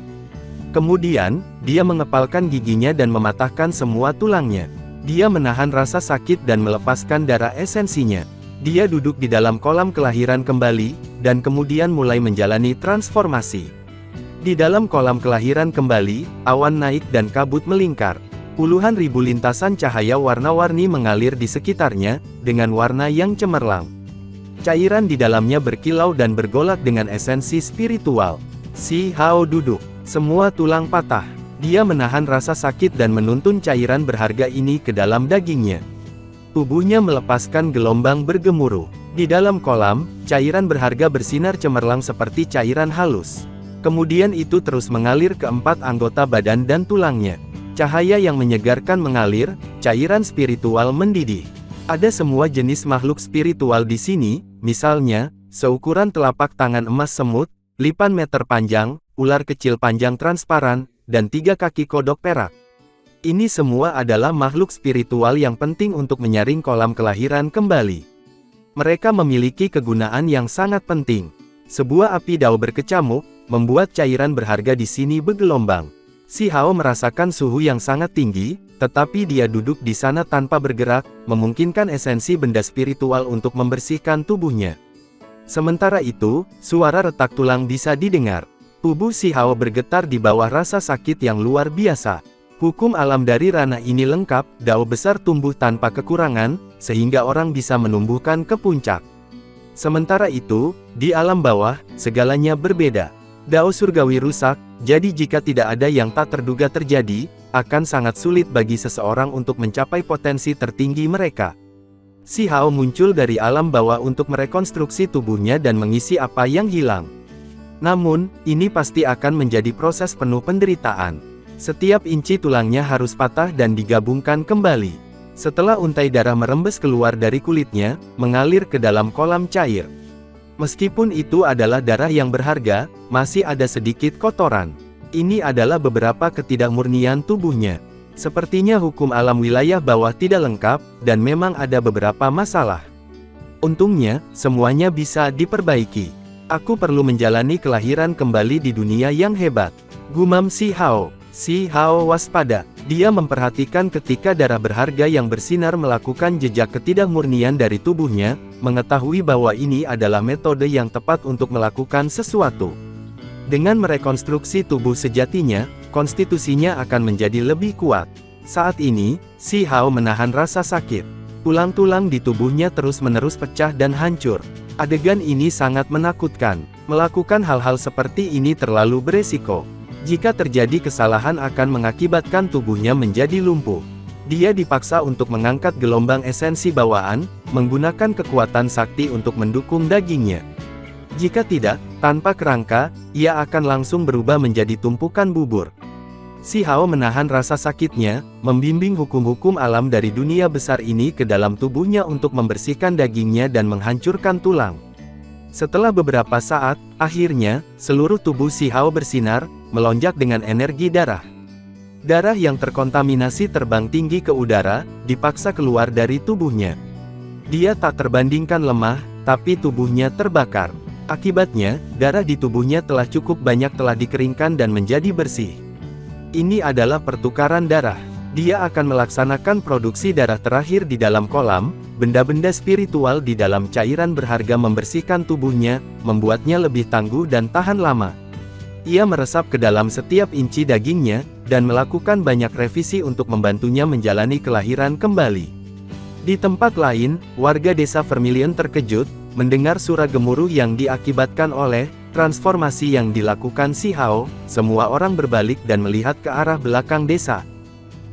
Kemudian, dia mengepalkan giginya dan mematahkan semua tulangnya. Dia menahan rasa sakit dan melepaskan darah esensinya. Dia duduk di dalam kolam kelahiran kembali, dan kemudian mulai menjalani transformasi. Di dalam kolam kelahiran kembali, awan naik dan kabut melingkar. Puluhan ribu lintasan cahaya warna-warni mengalir di sekitarnya, dengan warna yang cemerlang. Cairan di dalamnya berkilau dan bergolak dengan esensi spiritual. Si Hao duduk. Semua tulang patah. Dia menahan rasa sakit dan menuntun cairan berharga ini ke dalam dagingnya. Tubuhnya melepaskan gelombang bergemuruh. Di dalam kolam, cairan berharga bersinar cemerlang seperti cairan halus. Kemudian itu terus mengalir ke 4 anggota badan dan tulangnya. Cahaya yang menyegarkan mengalir, cairan spiritual mendidih. Ada semua jenis makhluk spiritual di sini, misalnya, seukuran telapak tangan emas semut, lipan meter panjang, ular kecil panjang transparan, dan 3 kaki kodok perak. Ini semua adalah makhluk spiritual yang penting untuk menyaring kolam kelahiran kembali. Mereka memiliki kegunaan yang sangat penting. Sebuah api dao berkecamuk, membuat cairan berharga di sini bergelombang. Si Hao merasakan suhu yang sangat tinggi, tetapi dia duduk di sana tanpa bergerak, memungkinkan esensi benda spiritual untuk membersihkan tubuhnya. Sementara itu, suara retak tulang bisa didengar. Tubuh si Hao bergetar di bawah rasa sakit yang luar biasa. Hukum alam dari ranah ini lengkap, dao besar tumbuh tanpa kekurangan, sehingga orang bisa menumbuhkan ke puncak. Sementara itu, di alam bawah, segalanya berbeda. Dao surgawi rusak, jadi jika tidak ada yang tak terduga terjadi, akan sangat sulit bagi seseorang untuk mencapai potensi tertinggi mereka. Si Hao muncul dari alam bawah untuk merekonstruksi tubuhnya dan mengisi apa yang hilang. Namun, ini pasti akan menjadi proses penuh penderitaan. Setiap inci tulangnya harus patah dan digabungkan kembali. Setelah untai darah merembes keluar dari kulitnya, mengalir ke dalam kolam cair. Meskipun itu adalah darah yang berharga, masih ada sedikit kotoran. Ini adalah beberapa ketidakmurnian tubuhnya. Sepertinya hukum alam wilayah bawah tidak lengkap, dan memang ada beberapa masalah. Untungnya, semuanya bisa diperbaiki. Aku perlu menjalani kelahiran kembali di dunia yang hebat, gumam si Hao. Si Hao waspada. Dia memperhatikan ketika darah berharga yang bersinar melakukan jejak ketidakmurnian dari tubuhnya, mengetahui bahwa ini adalah metode yang tepat untuk melakukan sesuatu. Dengan merekonstruksi tubuh sejatinya, konstitusinya akan menjadi lebih kuat. Saat ini, si Hao menahan rasa sakit. Tulang-tulang di tubuhnya terus-menerus pecah dan hancur. Adegan ini sangat menakutkan. Melakukan hal-hal seperti ini terlalu beresiko. Jika terjadi kesalahan akan mengakibatkan tubuhnya menjadi lumpuh. Dia dipaksa untuk mengangkat gelombang esensi bawaan, menggunakan kekuatan sakti untuk mendukung dagingnya. Jika tidak, tanpa kerangka, ia akan langsung berubah menjadi tumpukan bubur. Si Hao menahan rasa sakitnya, membimbing hukum-hukum alam dari dunia besar ini ke dalam tubuhnya untuk membersihkan dagingnya dan menghancurkan tulang. Setelah beberapa saat, akhirnya, seluruh tubuh si Hao bersinar, melonjak dengan energi darah. Darah yang terkontaminasi terbang tinggi ke udara, dipaksa keluar dari tubuhnya. Dia tak terbandingkan lemah, tapi tubuhnya terbakar. Akibatnya, darah di tubuhnya telah cukup banyak telah dikeringkan dan menjadi bersih. Ini adalah pertukaran darah. Dia akan melaksanakan produksi darah terakhir di dalam kolam. Benda-benda spiritual di dalam cairan berharga membersihkan tubuhnya, membuatnya lebih tangguh dan tahan lama. Ia meresap ke dalam setiap inci dagingnya, dan melakukan banyak revisi untuk membantunya menjalani kelahiran kembali. Di tempat lain, warga desa Vermilion terkejut, mendengar suara gemuruh yang diakibatkan oleh transformasi yang dilakukan si Hao. Semua orang berbalik dan melihat ke arah belakang desa.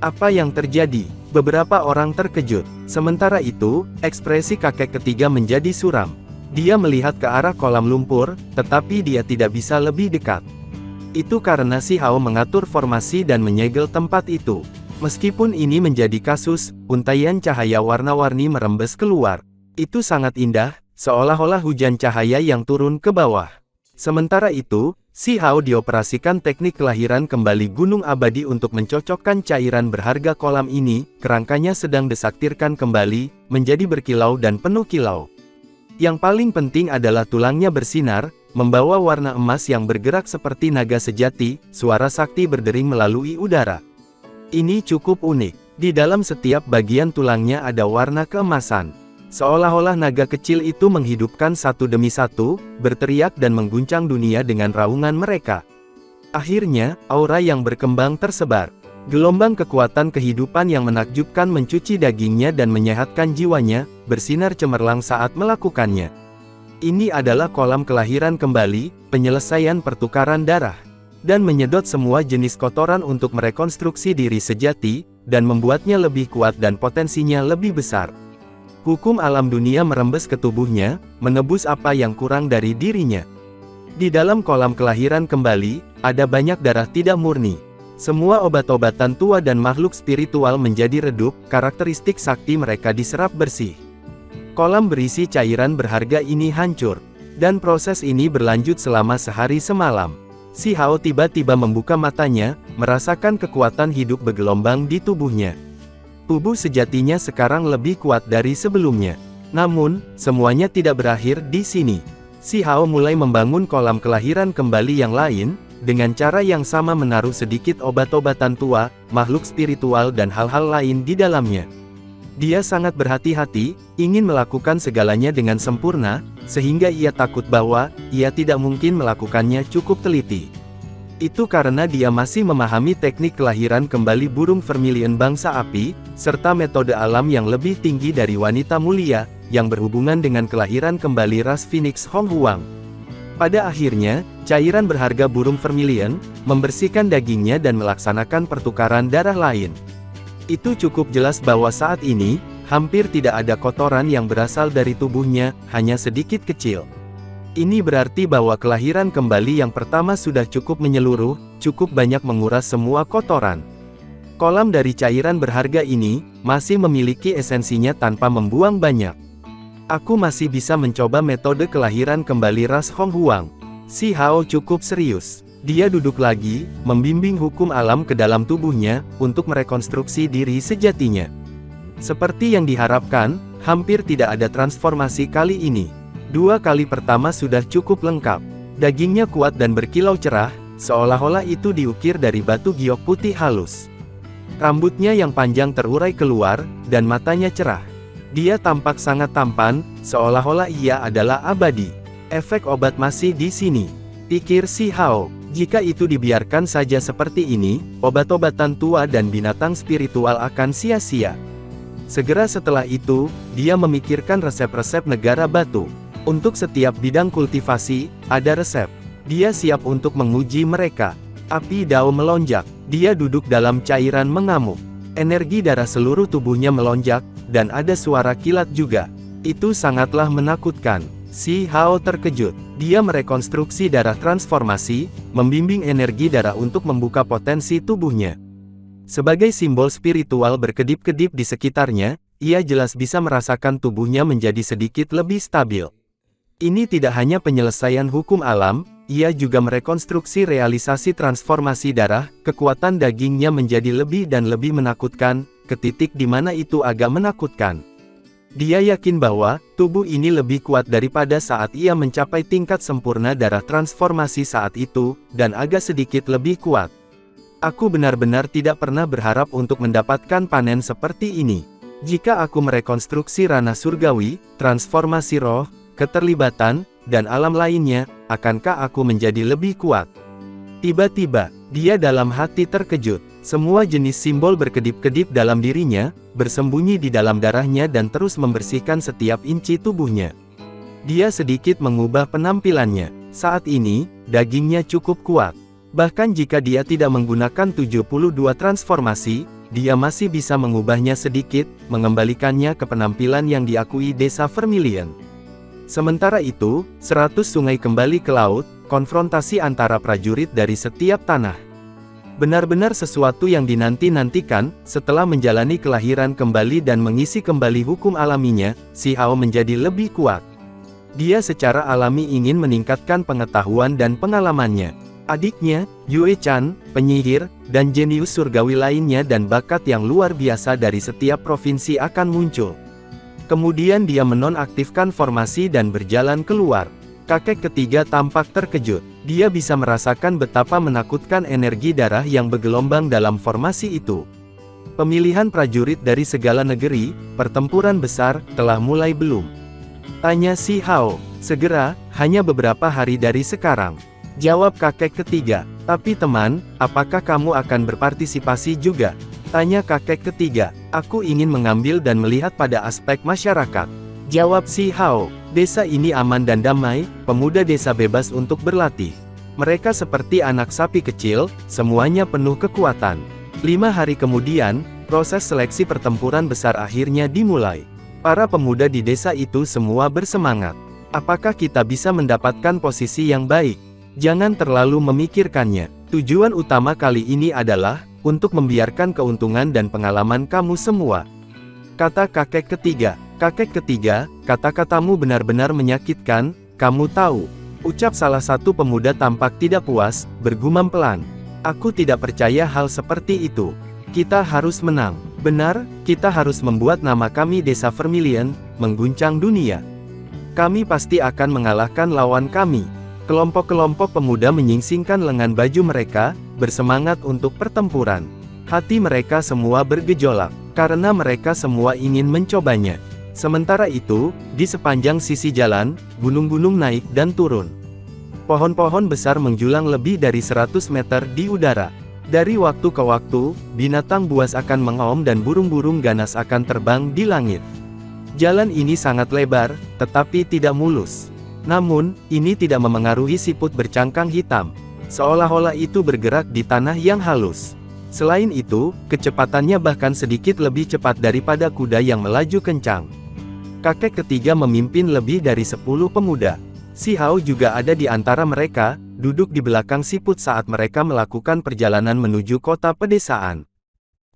Apa yang terjadi? Beberapa orang terkejut. Sementara itu, ekspresi kakek ketiga menjadi suram. Dia melihat ke arah kolam lumpur, tetapi dia tidak bisa lebih dekat. Itu karena si Hao mengatur formasi dan menyegel tempat itu. Meskipun ini menjadi kasus, untaian cahaya warna-warni merembes keluar. Itu sangat indah, seolah-olah hujan cahaya yang turun ke bawah. Sementara itu, si Hao dioperasikan teknik kelahiran kembali gunung abadi untuk mencocokkan cairan berharga kolam ini. Kerangkanya sedang desaktirkan kembali, menjadi berkilau dan penuh kilau. Yang paling penting adalah tulangnya bersinar, membawa warna emas yang bergerak seperti naga sejati. Suara sakti berdering melalui udara. Ini cukup unik. Di dalam setiap bagian tulangnya ada warna keemasan. Seolah-olah naga kecil itu menghidupkan satu demi satu, berteriak dan mengguncang dunia dengan raungan mereka. Akhirnya, aura yang berkembang tersebar. Gelombang kekuatan kehidupan yang menakjubkan mencuci dagingnya dan menyehatkan jiwanya, bersinar cemerlang saat melakukannya. Ini adalah kolam kelahiran kembali, penyelesaian pertukaran darah, dan menyedot semua jenis kotoran untuk merekonstruksi diri sejati, dan membuatnya lebih kuat dan potensinya lebih besar. Hukum alam dunia merembes ke tubuhnya, menebus apa yang kurang dari dirinya. Di dalam kolam kelahiran kembali, ada banyak darah tidak murni. Semua obat-obatan tua dan makhluk spiritual menjadi redup, karakteristik sakti mereka diserap bersih. Kolam berisi cairan berharga ini hancur. Dan proses ini berlanjut selama sehari semalam. Si Hao tiba-tiba membuka matanya, merasakan kekuatan hidup bergelombang di tubuhnya. Tubuh sejatinya sekarang lebih kuat dari sebelumnya. Namun, semuanya tidak berakhir di sini. Si Hao mulai membangun kolam kelahiran kembali yang lain, dengan cara yang sama menaruh sedikit obat-obatan tua, makhluk spiritual dan hal-hal lain di dalamnya. Dia sangat berhati-hati, ingin melakukan segalanya dengan sempurna, sehingga ia takut bahwa ia tidak mungkin melakukannya cukup teliti. Itu karena dia masih memahami teknik kelahiran kembali burung vermilion bangsa api, serta metode alam yang lebih tinggi dari wanita mulia, yang berhubungan dengan kelahiran kembali ras Phoenix Hong Huang. Pada akhirnya, cairan berharga burung vermilion, membersihkan dagingnya dan melaksanakan pertukaran darah lain. Itu cukup jelas bahwa saat ini, hampir tidak ada kotoran yang berasal dari tubuhnya, hanya sedikit kecil. Ini berarti bahwa kelahiran kembali yang pertama sudah cukup menyeluruh, cukup banyak menguras semua kotoran. Kolam dari cairan berharga ini, masih memiliki esensinya tanpa membuang banyak. Aku masih bisa mencoba metode kelahiran kembali ras Hong Huang. Si Hao cukup serius. Dia duduk lagi, membimbing hukum alam ke dalam tubuhnya, untuk merekonstruksi diri sejatinya. Seperti yang diharapkan, hampir tidak ada transformasi kali ini. 2 kali pertama sudah cukup lengkap. Dagingnya kuat dan berkilau cerah, seolah-olah itu diukir dari batu giok putih halus. Rambutnya yang panjang terurai keluar, dan matanya cerah. Dia tampak sangat tampan, seolah-olah ia adalah abadi. Efek obat masih di sini, pikir si Hao. Jika itu dibiarkan saja seperti ini, obat-obatan tua dan binatang spiritual akan sia-sia. Segera setelah itu, dia memikirkan resep-resep negara batu. Untuk setiap bidang kultivasi, ada resep. Dia siap untuk menguji mereka. Api Dao melonjak. Dia duduk dalam cairan mengamuk. Energi darah seluruh tubuhnya melonjak, dan ada suara kilat juga. Itu sangatlah menakutkan. Si Hao terkejut. Dia merekonstruksi darah transformasi, membimbing energi darah untuk membuka potensi tubuhnya. Sebagai simbol spiritual berkedip-kedip di sekitarnya, ia jelas bisa merasakan tubuhnya menjadi sedikit lebih stabil. Ini tidak hanya penyelesaian hukum alam, ia juga merekonstruksi realisasi transformasi darah, kekuatan dagingnya menjadi lebih dan lebih menakutkan, ke titik di mana itu agak menakutkan. Dia yakin bahwa, tubuh ini lebih kuat daripada saat ia mencapai tingkat sempurna darah transformasi saat itu, dan agak sedikit lebih kuat. Aku benar-benar tidak pernah berharap untuk mendapatkan panen seperti ini. Jika aku merekonstruksi ranah surgawi, transformasi roh, keterlibatan, dan alam lainnya, akankah aku menjadi lebih kuat? Tiba-tiba, dia dalam hati terkejut. Semua jenis simbol berkedip-kedip dalam dirinya, bersembunyi di dalam darahnya dan terus membersihkan setiap inci tubuhnya. Dia sedikit mengubah penampilannya. Saat ini, dagingnya cukup kuat. Bahkan jika dia tidak menggunakan 72 transformasi, dia masih bisa mengubahnya sedikit, mengembalikannya ke penampilan yang diakui desa Vermilion. Sementara itu, 100 sungai kembali ke laut, konfrontasi antara prajurit dari setiap tanah. Benar-benar sesuatu yang dinanti-nantikan, setelah menjalani kelahiran kembali dan mengisi kembali hukum alaminya, si Hao menjadi lebih kuat. Dia secara alami ingin meningkatkan pengetahuan dan pengalamannya. Adiknya, Yue Chan, penyihir, dan jenius surgawi lainnya dan bakat yang luar biasa dari setiap provinsi akan muncul. Kemudian dia menonaktifkan formasi dan berjalan keluar. Kakek ketiga tampak terkejut. Dia bisa merasakan betapa menakutkan energi darah yang bergelombang dalam formasi itu. Pemilihan prajurit dari segala negeri, pertempuran besar, telah mulai belum? Tanya si Hao. Segera, hanya beberapa hari dari sekarang. Jawab kakek ketiga. Tapi teman, apakah kamu akan berpartisipasi juga? Tanya kakek ketiga. Aku ingin mengambil dan melihat pada aspek masyarakat. Jawab si Hao. Desa ini aman dan damai, pemuda desa bebas untuk berlatih. Mereka seperti anak sapi kecil, semuanya penuh kekuatan. 5 hari kemudian, proses seleksi pertempuran besar akhirnya dimulai. Para pemuda di desa itu semua bersemangat. Apakah kita bisa mendapatkan posisi yang baik? Jangan terlalu memikirkannya. Tujuan utama kali ini adalah untuk membiarkan keuntungan dan pengalaman kamu semua. Kata kakek ketiga. Kakek ketiga, kata-katamu benar-benar menyakitkan, kamu tahu. Ucap salah satu pemuda tampak tidak puas, bergumam pelan. Aku tidak percaya hal seperti itu. Kita harus menang. Benar, kita harus membuat nama kami Desa Vermilion mengguncang dunia. Kami pasti akan mengalahkan lawan kami. Kelompok-kelompok pemuda menyingsingkan lengan baju mereka, bersemangat untuk pertempuran. Hati mereka semua bergejolak, karena mereka semua ingin mencobanya. Sementara itu, di sepanjang sisi jalan, gunung-gunung naik dan turun. Pohon-pohon besar menjulang lebih dari 100 meter di udara. Dari waktu ke waktu, binatang buas akan mengaum dan burung-burung ganas akan terbang di langit. Jalan ini sangat lebar, tetapi tidak mulus. Namun, ini tidak memengaruhi siput bercangkang hitam. Seolah-olah itu bergerak di tanah yang halus. Selain itu, kecepatannya bahkan sedikit lebih cepat daripada kuda yang melaju kencang. Kakek ketiga memimpin lebih dari 10 pemuda. Si Hao juga ada di antara mereka, duduk di belakang siput saat mereka melakukan perjalanan menuju kota pedesaan.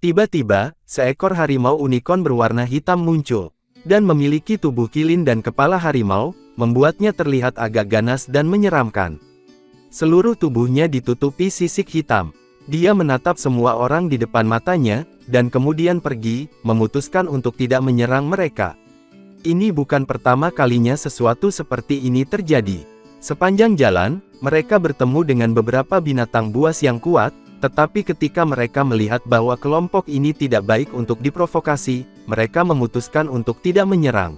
Tiba-tiba, seekor harimau unicorn berwarna hitam muncul, dan memiliki tubuh kilin dan kepala harimau, membuatnya terlihat agak ganas dan menyeramkan. Seluruh tubuhnya ditutupi sisik hitam. Dia menatap semua orang di depan matanya, dan kemudian pergi, memutuskan untuk tidak menyerang mereka. Ini bukan pertama kalinya sesuatu seperti ini terjadi. Sepanjang jalan, mereka bertemu dengan beberapa binatang buas yang kuat, tetapi ketika mereka melihat bahwa kelompok ini tidak baik untuk diprovokasi, mereka memutuskan untuk tidak menyerang.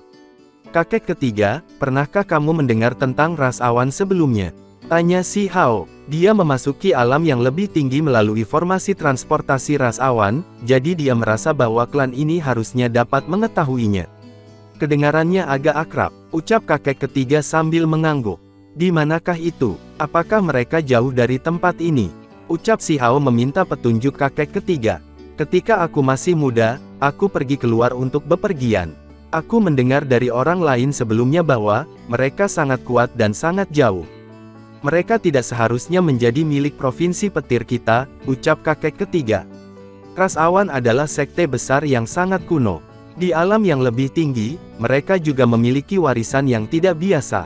Kakek ketiga, pernahkah kamu mendengar tentang ras awan sebelumnya? Tanya si Hao. Dia memasuki alam yang lebih tinggi melalui formasi transportasi ras awan, jadi dia merasa bahwa klan ini harusnya dapat mengetahuinya. Kedengarannya agak akrab, ucap kakek ketiga sambil mengangguk. Di manakah itu? Apakah mereka jauh dari tempat ini? Ucap si Hao meminta petunjuk kakek ketiga. Ketika aku masih muda, aku pergi keluar untuk bepergian. Aku mendengar dari orang lain sebelumnya bahwa mereka sangat kuat dan sangat jauh. Mereka tidak seharusnya menjadi milik provinsi petir kita, ucap kakek ketiga. Ras awan adalah sekte besar yang sangat kuno. Di alam yang lebih tinggi, mereka juga memiliki warisan yang tidak biasa.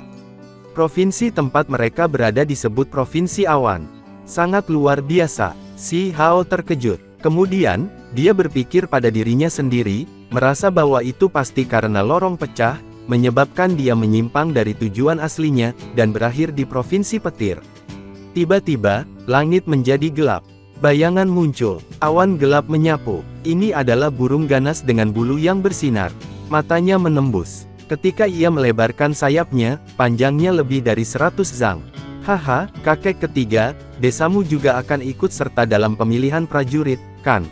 Provinsi tempat mereka berada disebut Provinsi Awan. Sangat luar biasa. Si Hao terkejut. Kemudian, dia berpikir pada dirinya sendiri, merasa bahwa itu pasti karena lorong pecah, menyebabkan dia menyimpang dari tujuan aslinya, dan berakhir di Provinsi Petir. Tiba-tiba, langit menjadi gelap. Bayangan muncul, awan gelap menyapu. Ini adalah burung ganas dengan bulu yang bersinar. Matanya menembus. Ketika ia melebarkan sayapnya, panjangnya lebih dari 100 zang. Haha, kakek ketiga, desamu juga akan ikut serta dalam pemilihan prajurit, kan?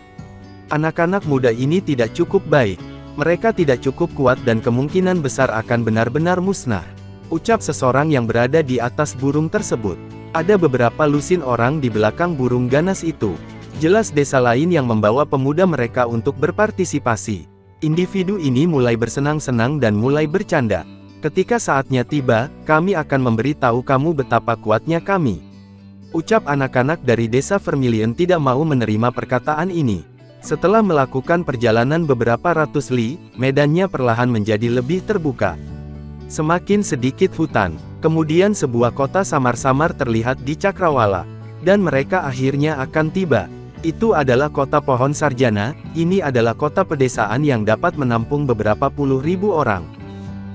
Anak-anak muda ini tidak cukup baik. Mereka tidak cukup kuat dan kemungkinan besar akan benar-benar musnah. Ucap seseorang yang berada di atas burung tersebut. Ada beberapa lusin orang di belakang burung ganas itu. Jelas desa lain yang membawa pemuda mereka untuk berpartisipasi. Individu ini mulai bersenang-senang dan mulai bercanda. Ketika saatnya tiba, kami akan memberitahu kamu betapa kuatnya kami. Ucap anak-anak dari desa Vermilion tidak mau menerima perkataan ini. Setelah melakukan perjalanan beberapa ratus li, medannya perlahan menjadi lebih terbuka. Semakin sedikit hutan, kemudian sebuah kota samar-samar terlihat di cakrawala. Dan mereka akhirnya akan tiba. Itu adalah kota pohon sarjana, ini adalah kota pedesaan yang dapat menampung beberapa puluh ribu orang.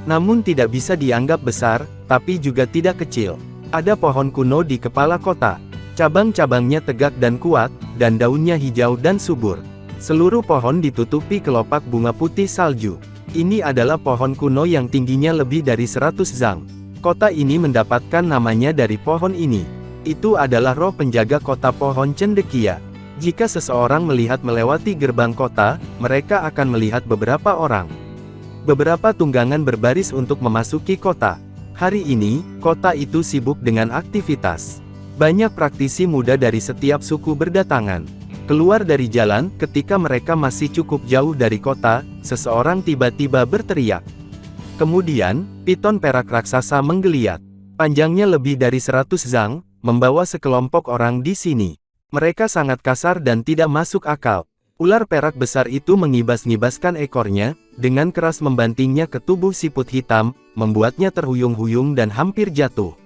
Namun tidak bisa dianggap besar, tapi juga tidak kecil. Ada pohon kuno di kepala kota. Cabang-cabangnya tegak dan kuat, dan daunnya hijau dan subur. Seluruh pohon ditutupi kelopak bunga putih salju. Ini adalah pohon kuno yang tingginya lebih dari 100 zang. Kota ini mendapatkan namanya dari pohon ini. Itu adalah roh penjaga kota pohon cendekia. Jika seseorang melihat melewati gerbang kota, mereka akan melihat beberapa orang. Beberapa tunggangan berbaris untuk memasuki kota. Hari ini, kota itu sibuk dengan aktivitas. Banyak praktisi muda dari setiap suku berdatangan. Keluar dari jalan, ketika mereka masih cukup jauh dari kota, seseorang tiba-tiba berteriak. Kemudian, piton perak raksasa menggeliat. Panjangnya lebih dari 100 zang, membawa sekelompok orang di sini. Mereka sangat kasar dan tidak masuk akal. Ular perak besar itu mengibas-ngibaskan ekornya, dengan keras membantingnya ke tubuh siput hitam, membuatnya terhuyung-huyung dan hampir jatuh.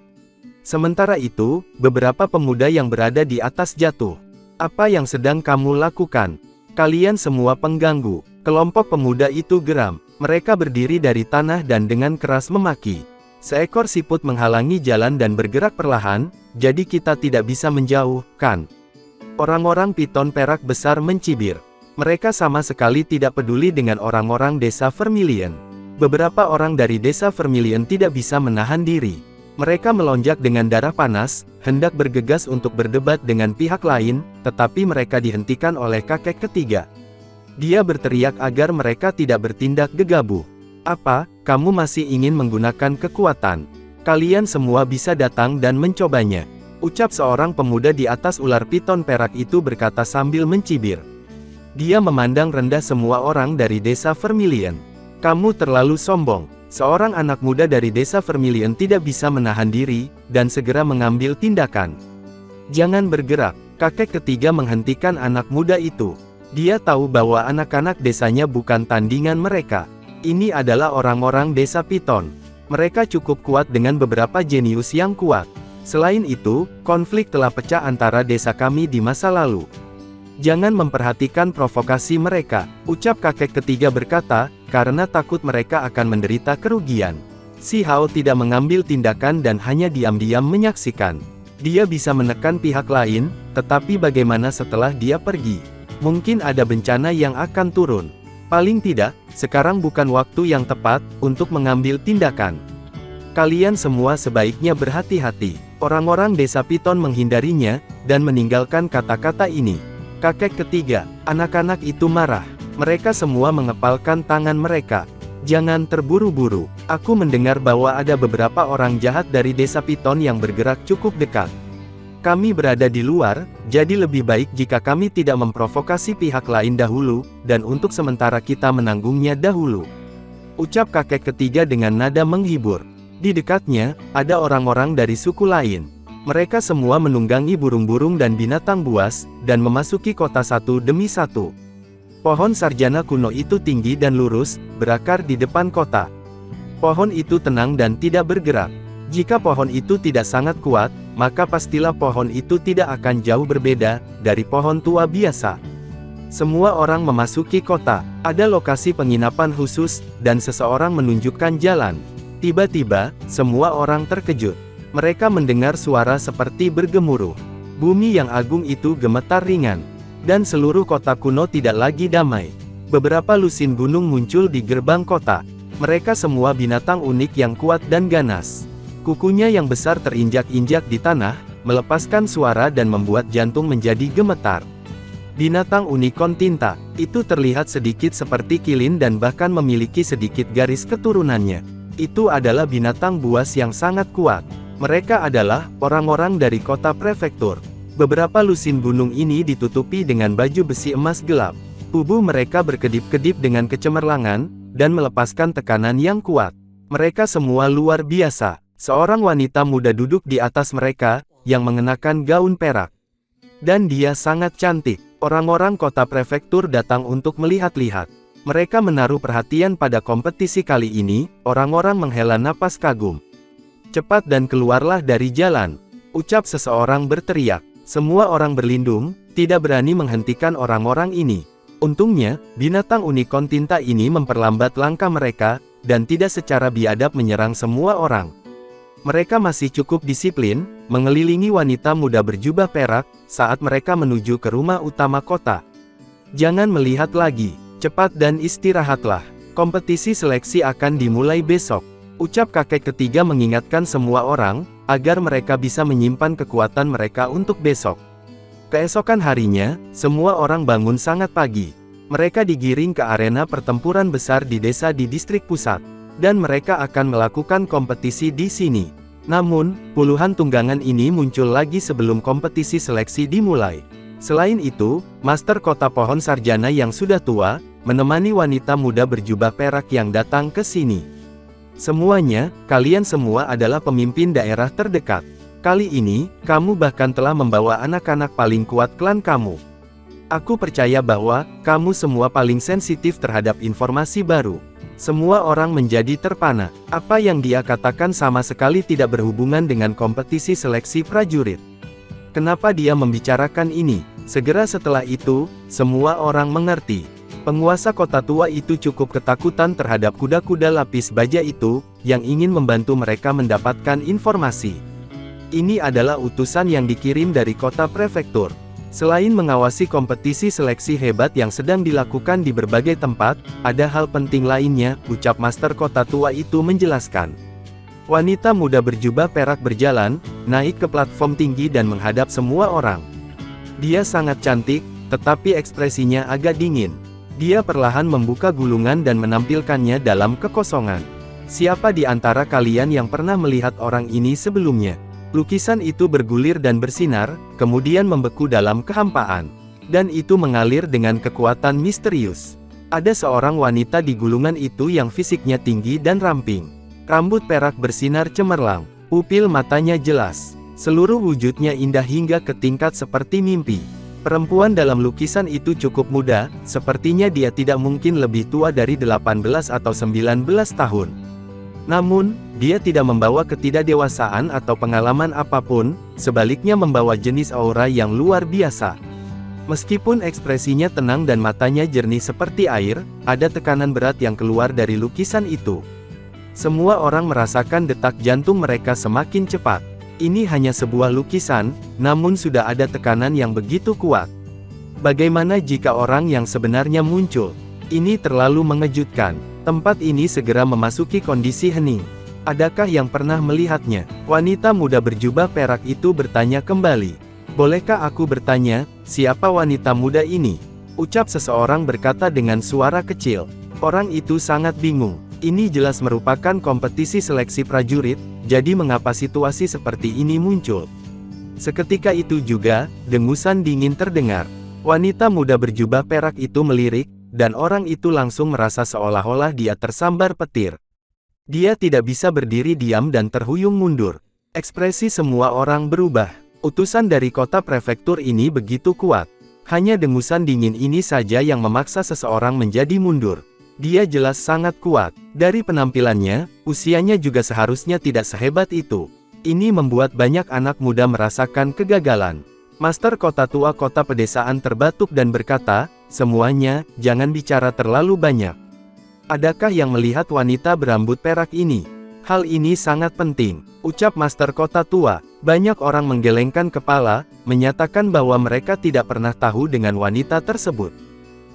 Sementara itu, beberapa pemuda yang berada di atas jatuh. Apa yang sedang kamu lakukan? Kalian semua pengganggu. Kelompok pemuda itu geram. Mereka berdiri dari tanah dan dengan keras memaki. Seekor siput menghalangi jalan dan bergerak perlahan, jadi kita tidak bisa menjauh, kan? Orang-orang piton perak besar mencibir. Mereka sama sekali tidak peduli dengan orang-orang desa Vermilion. Beberapa orang dari desa Vermilion tidak bisa menahan diri. Mereka melonjak dengan darah panas, hendak bergegas untuk berdebat dengan pihak lain, tetapi mereka dihentikan oleh kakek ketiga. Dia berteriak agar mereka tidak bertindak gegabah. Apa, kamu masih ingin menggunakan kekuatan? Kalian semua bisa datang dan mencobanya. Ucap seorang pemuda di atas ular piton perak itu berkata sambil mencibir. Dia memandang rendah semua orang dari desa Vermilion. Kamu terlalu sombong. Seorang anak muda dari desa Vermilion tidak bisa menahan diri, dan segera mengambil tindakan. Jangan bergerak. Kakek ketiga menghentikan anak muda itu. Dia tahu bahwa anak-anak desanya bukan tandingan mereka. Ini adalah orang-orang desa Piton. Mereka cukup kuat dengan beberapa jenius yang kuat. Selain itu, konflik telah pecah antara desa kami di masa lalu. Jangan memperhatikan provokasi mereka, ucap kakek ketiga berkata, karena takut mereka akan menderita kerugian. Si Hao tidak mengambil tindakan dan hanya diam-diam menyaksikan. Dia bisa menekan pihak lain, tetapi bagaimana setelah dia pergi? Mungkin ada bencana yang akan turun. Paling tidak, sekarang bukan waktu yang tepat untuk mengambil tindakan. Kalian semua sebaiknya berhati-hati. Orang-orang desa Piton menghindarinya, dan meninggalkan kata-kata ini. Kakek ketiga, anak-anak itu marah. Mereka semua mengepalkan tangan mereka. Jangan terburu-buru. Aku mendengar bahwa ada beberapa orang jahat dari desa Piton yang bergerak cukup dekat. Kami berada di luar, jadi lebih baik jika kami tidak memprovokasi pihak lain dahulu, dan untuk sementara kita menanggungnya dahulu. Ucap kakek ketiga dengan nada menghibur. Di dekatnya, ada orang-orang dari suku lain. Mereka semua menunggangi burung-burung dan binatang buas, dan memasuki kota satu demi satu. Pohon sarjana kuno itu tinggi dan lurus, berakar di depan kota. Pohon itu tenang dan tidak bergerak. Jika pohon itu tidak sangat kuat, maka pastilah pohon itu tidak akan jauh berbeda dari pohon tua biasa. Semua orang memasuki kota. Ada lokasi penginapan khusus, dan seseorang menunjukkan jalan. Tiba-tiba, semua orang terkejut. Mereka mendengar suara seperti bergemuruh. Bumi yang agung itu gemetar ringan. Dan seluruh kota kuno tidak lagi damai. Beberapa lusin gunung muncul di gerbang kota. Mereka semua binatang unik yang kuat dan ganas. Kukunya yang besar terinjak-injak di tanah, melepaskan suara dan membuat jantung menjadi gemetar. Binatang unicorn tinta, itu terlihat sedikit seperti kilin dan bahkan memiliki sedikit garis keturunannya. Itu adalah binatang buas yang sangat kuat. Mereka adalah orang-orang dari kota prefektur. Beberapa lusin gunung ini ditutupi dengan baju besi emas gelap. Tubuh mereka berkedip-kedip dengan kecemerlangan, dan melepaskan tekanan yang kuat. Mereka semua luar biasa. Seorang wanita muda duduk di atas mereka, yang mengenakan gaun perak. Dan dia sangat cantik. Orang-orang kota prefektur datang untuk melihat-lihat. Mereka menaruh perhatian pada kompetisi kali ini. Orang-orang menghela napas kagum. Cepat dan keluarlah dari jalan, ucap seseorang berteriak. Semua orang berlindung, tidak berani menghentikan orang-orang ini. Untungnya, binatang unicorn tinta ini memperlambat langkah mereka, dan tidak secara biadab menyerang semua orang. Mereka masih cukup disiplin, mengelilingi wanita muda berjubah perak, saat mereka menuju ke rumah utama kota. Jangan melihat lagi, cepat dan istirahatlah. Kompetisi seleksi akan dimulai besok, ucap kakek ketiga mengingatkan semua orang, agar mereka bisa menyimpan kekuatan mereka untuk besok. Keesokan harinya, semua orang bangun sangat pagi. Mereka digiring ke arena pertempuran besar di desa di distrik pusat, dan mereka akan melakukan kompetisi di sini. Namun, puluhan tunggangan ini muncul lagi sebelum kompetisi seleksi dimulai. Selain itu, Master Kota Pohon Sarjana yang sudah tua, menemani wanita muda berjubah perak yang datang ke sini. Semuanya, kalian semua adalah pemimpin daerah terdekat. Kali ini, kamu bahkan telah membawa anak-anak paling kuat klan kamu. Aku percaya bahwa, kamu semua paling sensitif terhadap informasi baru. Semua orang menjadi terpana. Apa yang dia katakan sama sekali tidak berhubungan dengan kompetisi seleksi prajurit. Kenapa dia membicarakan ini? Segera setelah itu, semua orang mengerti. Penguasa kota tua itu cukup ketakutan terhadap kuda-kuda lapis baja itu, yang ingin membantu mereka mendapatkan informasi. Ini adalah utusan yang dikirim dari kota prefektur. Selain mengawasi kompetisi seleksi hebat yang sedang dilakukan di berbagai tempat, ada hal penting lainnya, ucap Master Kota Tua itu menjelaskan. Wanita muda berjubah perak berjalan, naik ke platform tinggi dan menghadap semua orang. Dia sangat cantik, tetapi ekspresinya agak dingin. Dia perlahan membuka gulungan dan menampilkannya dalam kekosongan. Siapa di antara kalian yang pernah melihat orang ini sebelumnya? Lukisan itu bergulir dan bersinar, kemudian membeku dalam kehampaan. Dan itu mengalir dengan kekuatan misterius. Ada seorang wanita di gulungan itu yang fisiknya tinggi dan ramping. Rambut perak bersinar cemerlang, pupil matanya jelas. Seluruh wujudnya indah hingga ke tingkat seperti mimpi. Perempuan dalam lukisan itu cukup muda, sepertinya dia tidak mungkin lebih tua dari 18 atau 19 tahun. Namun, dia tidak membawa ketidakdewasaan atau pengalaman apapun, sebaliknya membawa jenis aura yang luar biasa. Meskipun ekspresinya tenang dan matanya jernih seperti air, ada tekanan berat yang keluar dari lukisan itu. Semua orang merasakan detak jantung mereka semakin cepat. Ini hanya sebuah lukisan, namun sudah ada tekanan yang begitu kuat. Bagaimana jika orang yang sebenarnya muncul? Ini terlalu mengejutkan. Tempat ini segera memasuki kondisi hening. Adakah yang pernah melihatnya? Wanita muda berjubah perak itu bertanya kembali. Bolehkah aku bertanya, siapa wanita muda ini? Ucap seseorang berkata dengan suara kecil. Orang itu sangat bingung. Ini jelas merupakan kompetisi seleksi prajurit, jadi mengapa situasi seperti ini muncul? Seketika itu juga, dengusan dingin terdengar. Wanita muda berjubah perak itu melirik, dan orang itu langsung merasa seolah-olah dia tersambar petir. Dia tidak bisa berdiri diam dan terhuyung mundur. Ekspresi semua orang berubah. Utusan dari kota prefektur ini begitu kuat. Hanya dengusan dingin ini saja yang memaksa seseorang menjadi mundur. Dia jelas sangat kuat. Dari penampilannya, usianya juga seharusnya tidak sehebat itu. Ini membuat banyak anak muda merasakan kegagalan. Master Kota Tua Kota Pedesaan terbatuk dan berkata, semuanya, jangan bicara terlalu banyak. Adakah yang melihat wanita berambut perak ini? Hal ini sangat penting, ucap Master Kota Tua. Banyak orang menggelengkan kepala, menyatakan bahwa mereka tidak pernah tahu dengan wanita tersebut.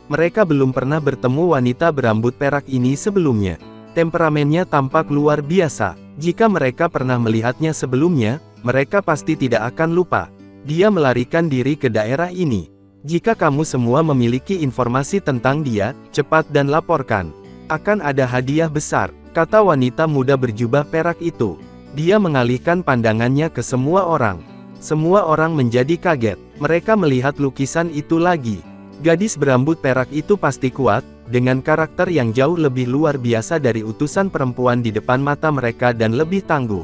Mereka belum pernah bertemu wanita berambut perak ini sebelumnya. Temperamennya tampak luar biasa. Jika mereka pernah melihatnya sebelumnya, mereka pasti tidak akan lupa. Dia melarikan diri ke daerah ini. Jika kamu semua memiliki informasi tentang dia, cepat dan laporkan. Akan ada hadiah besar, kata wanita muda berjubah perak itu. Dia mengalihkan pandangannya ke semua orang. Semua orang menjadi kaget. Mereka melihat lukisan itu lagi. Gadis berambut perak itu pasti kuat, dengan karakter yang jauh lebih luar biasa dari utusan perempuan di depan mata mereka dan lebih tangguh.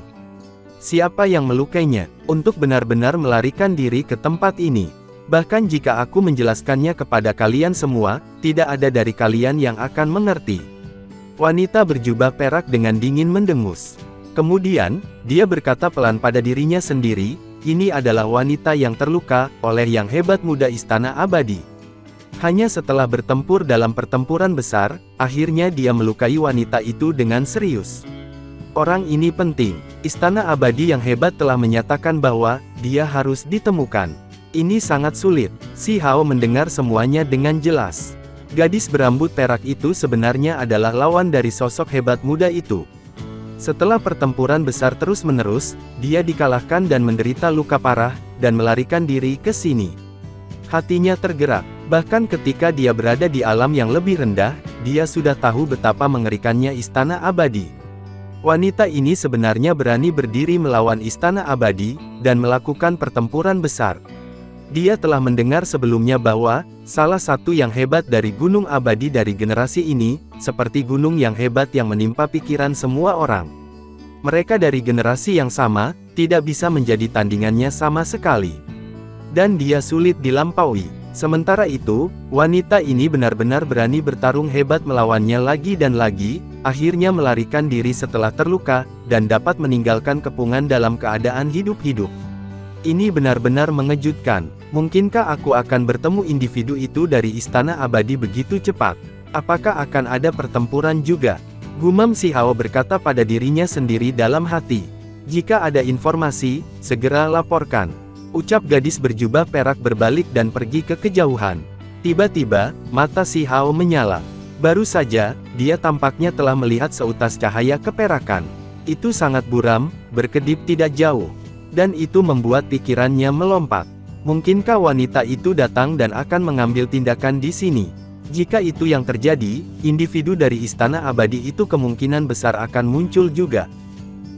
Siapa yang melukainya, untuk benar-benar melarikan diri ke tempat ini? Bahkan jika aku menjelaskannya kepada kalian semua, tidak ada dari kalian yang akan mengerti. Wanita berjubah perak dengan dingin mendengus. Kemudian, dia berkata pelan pada dirinya sendiri, ini adalah wanita yang terluka, oleh yang hebat muda Istana Abadi. Hanya setelah bertempur dalam pertempuran besar, akhirnya dia melukai wanita itu dengan serius. Orang ini penting. Istana Abadi yang hebat telah menyatakan bahwa dia harus ditemukan. Ini sangat sulit. Si Hao mendengar semuanya dengan jelas. Gadis berambut perak itu sebenarnya adalah lawan dari sosok hebat muda itu. Setelah pertempuran besar terus-menerus, dia dikalahkan dan menderita luka parah, dan melarikan diri ke sini. Hatinya tergerak. Bahkan ketika dia berada di alam yang lebih rendah, dia sudah tahu betapa mengerikannya Istana Abadi. Wanita ini sebenarnya berani berdiri melawan Istana Abadi, dan melakukan pertempuran besar. Dia telah mendengar sebelumnya bahwa, salah satu yang hebat dari gunung abadi dari generasi ini, seperti gunung yang hebat yang menimpa pikiran semua orang. Mereka dari generasi yang sama, tidak bisa menjadi tandingannya sama sekali. Dan dia sulit dilampaui. Sementara itu, wanita ini benar-benar berani bertarung hebat melawannya lagi dan lagi, akhirnya melarikan diri setelah terluka, dan dapat meninggalkan kepungan dalam keadaan hidup-hidup. Ini benar-benar mengejutkan. Mungkinkah aku akan bertemu individu itu dari Istana Abadi begitu cepat? Apakah akan ada pertempuran juga? Gumam si Hao berkata pada dirinya sendiri dalam hati. Jika ada informasi, segera laporkan. Ucap gadis berjubah perak berbalik dan pergi ke kejauhan. Tiba-tiba, mata si Hao menyala. Baru saja, dia tampaknya telah melihat seutas cahaya keperakan. Itu sangat buram, berkedip tidak jauh. Dan itu membuat pikirannya melompat. Mungkinkah wanita itu datang dan akan mengambil tindakan di sini? Jika itu yang terjadi, individu dari Istana Abadi itu kemungkinan besar akan muncul juga.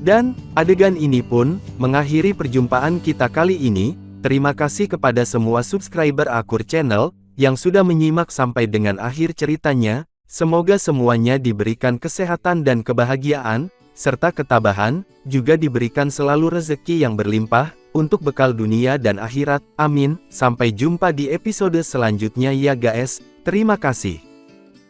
Dan, adegan ini pun, mengakhiri perjumpaan kita kali ini. Terima kasih kepada semua subscriber Akur Channel, yang sudah menyimak sampai dengan akhir ceritanya. Semoga semuanya diberikan kesehatan dan kebahagiaan, serta ketabahan, juga diberikan selalu rezeki yang berlimpah, untuk bekal dunia dan akhirat, amin. Sampai jumpa di episode selanjutnya ya guys, terima kasih.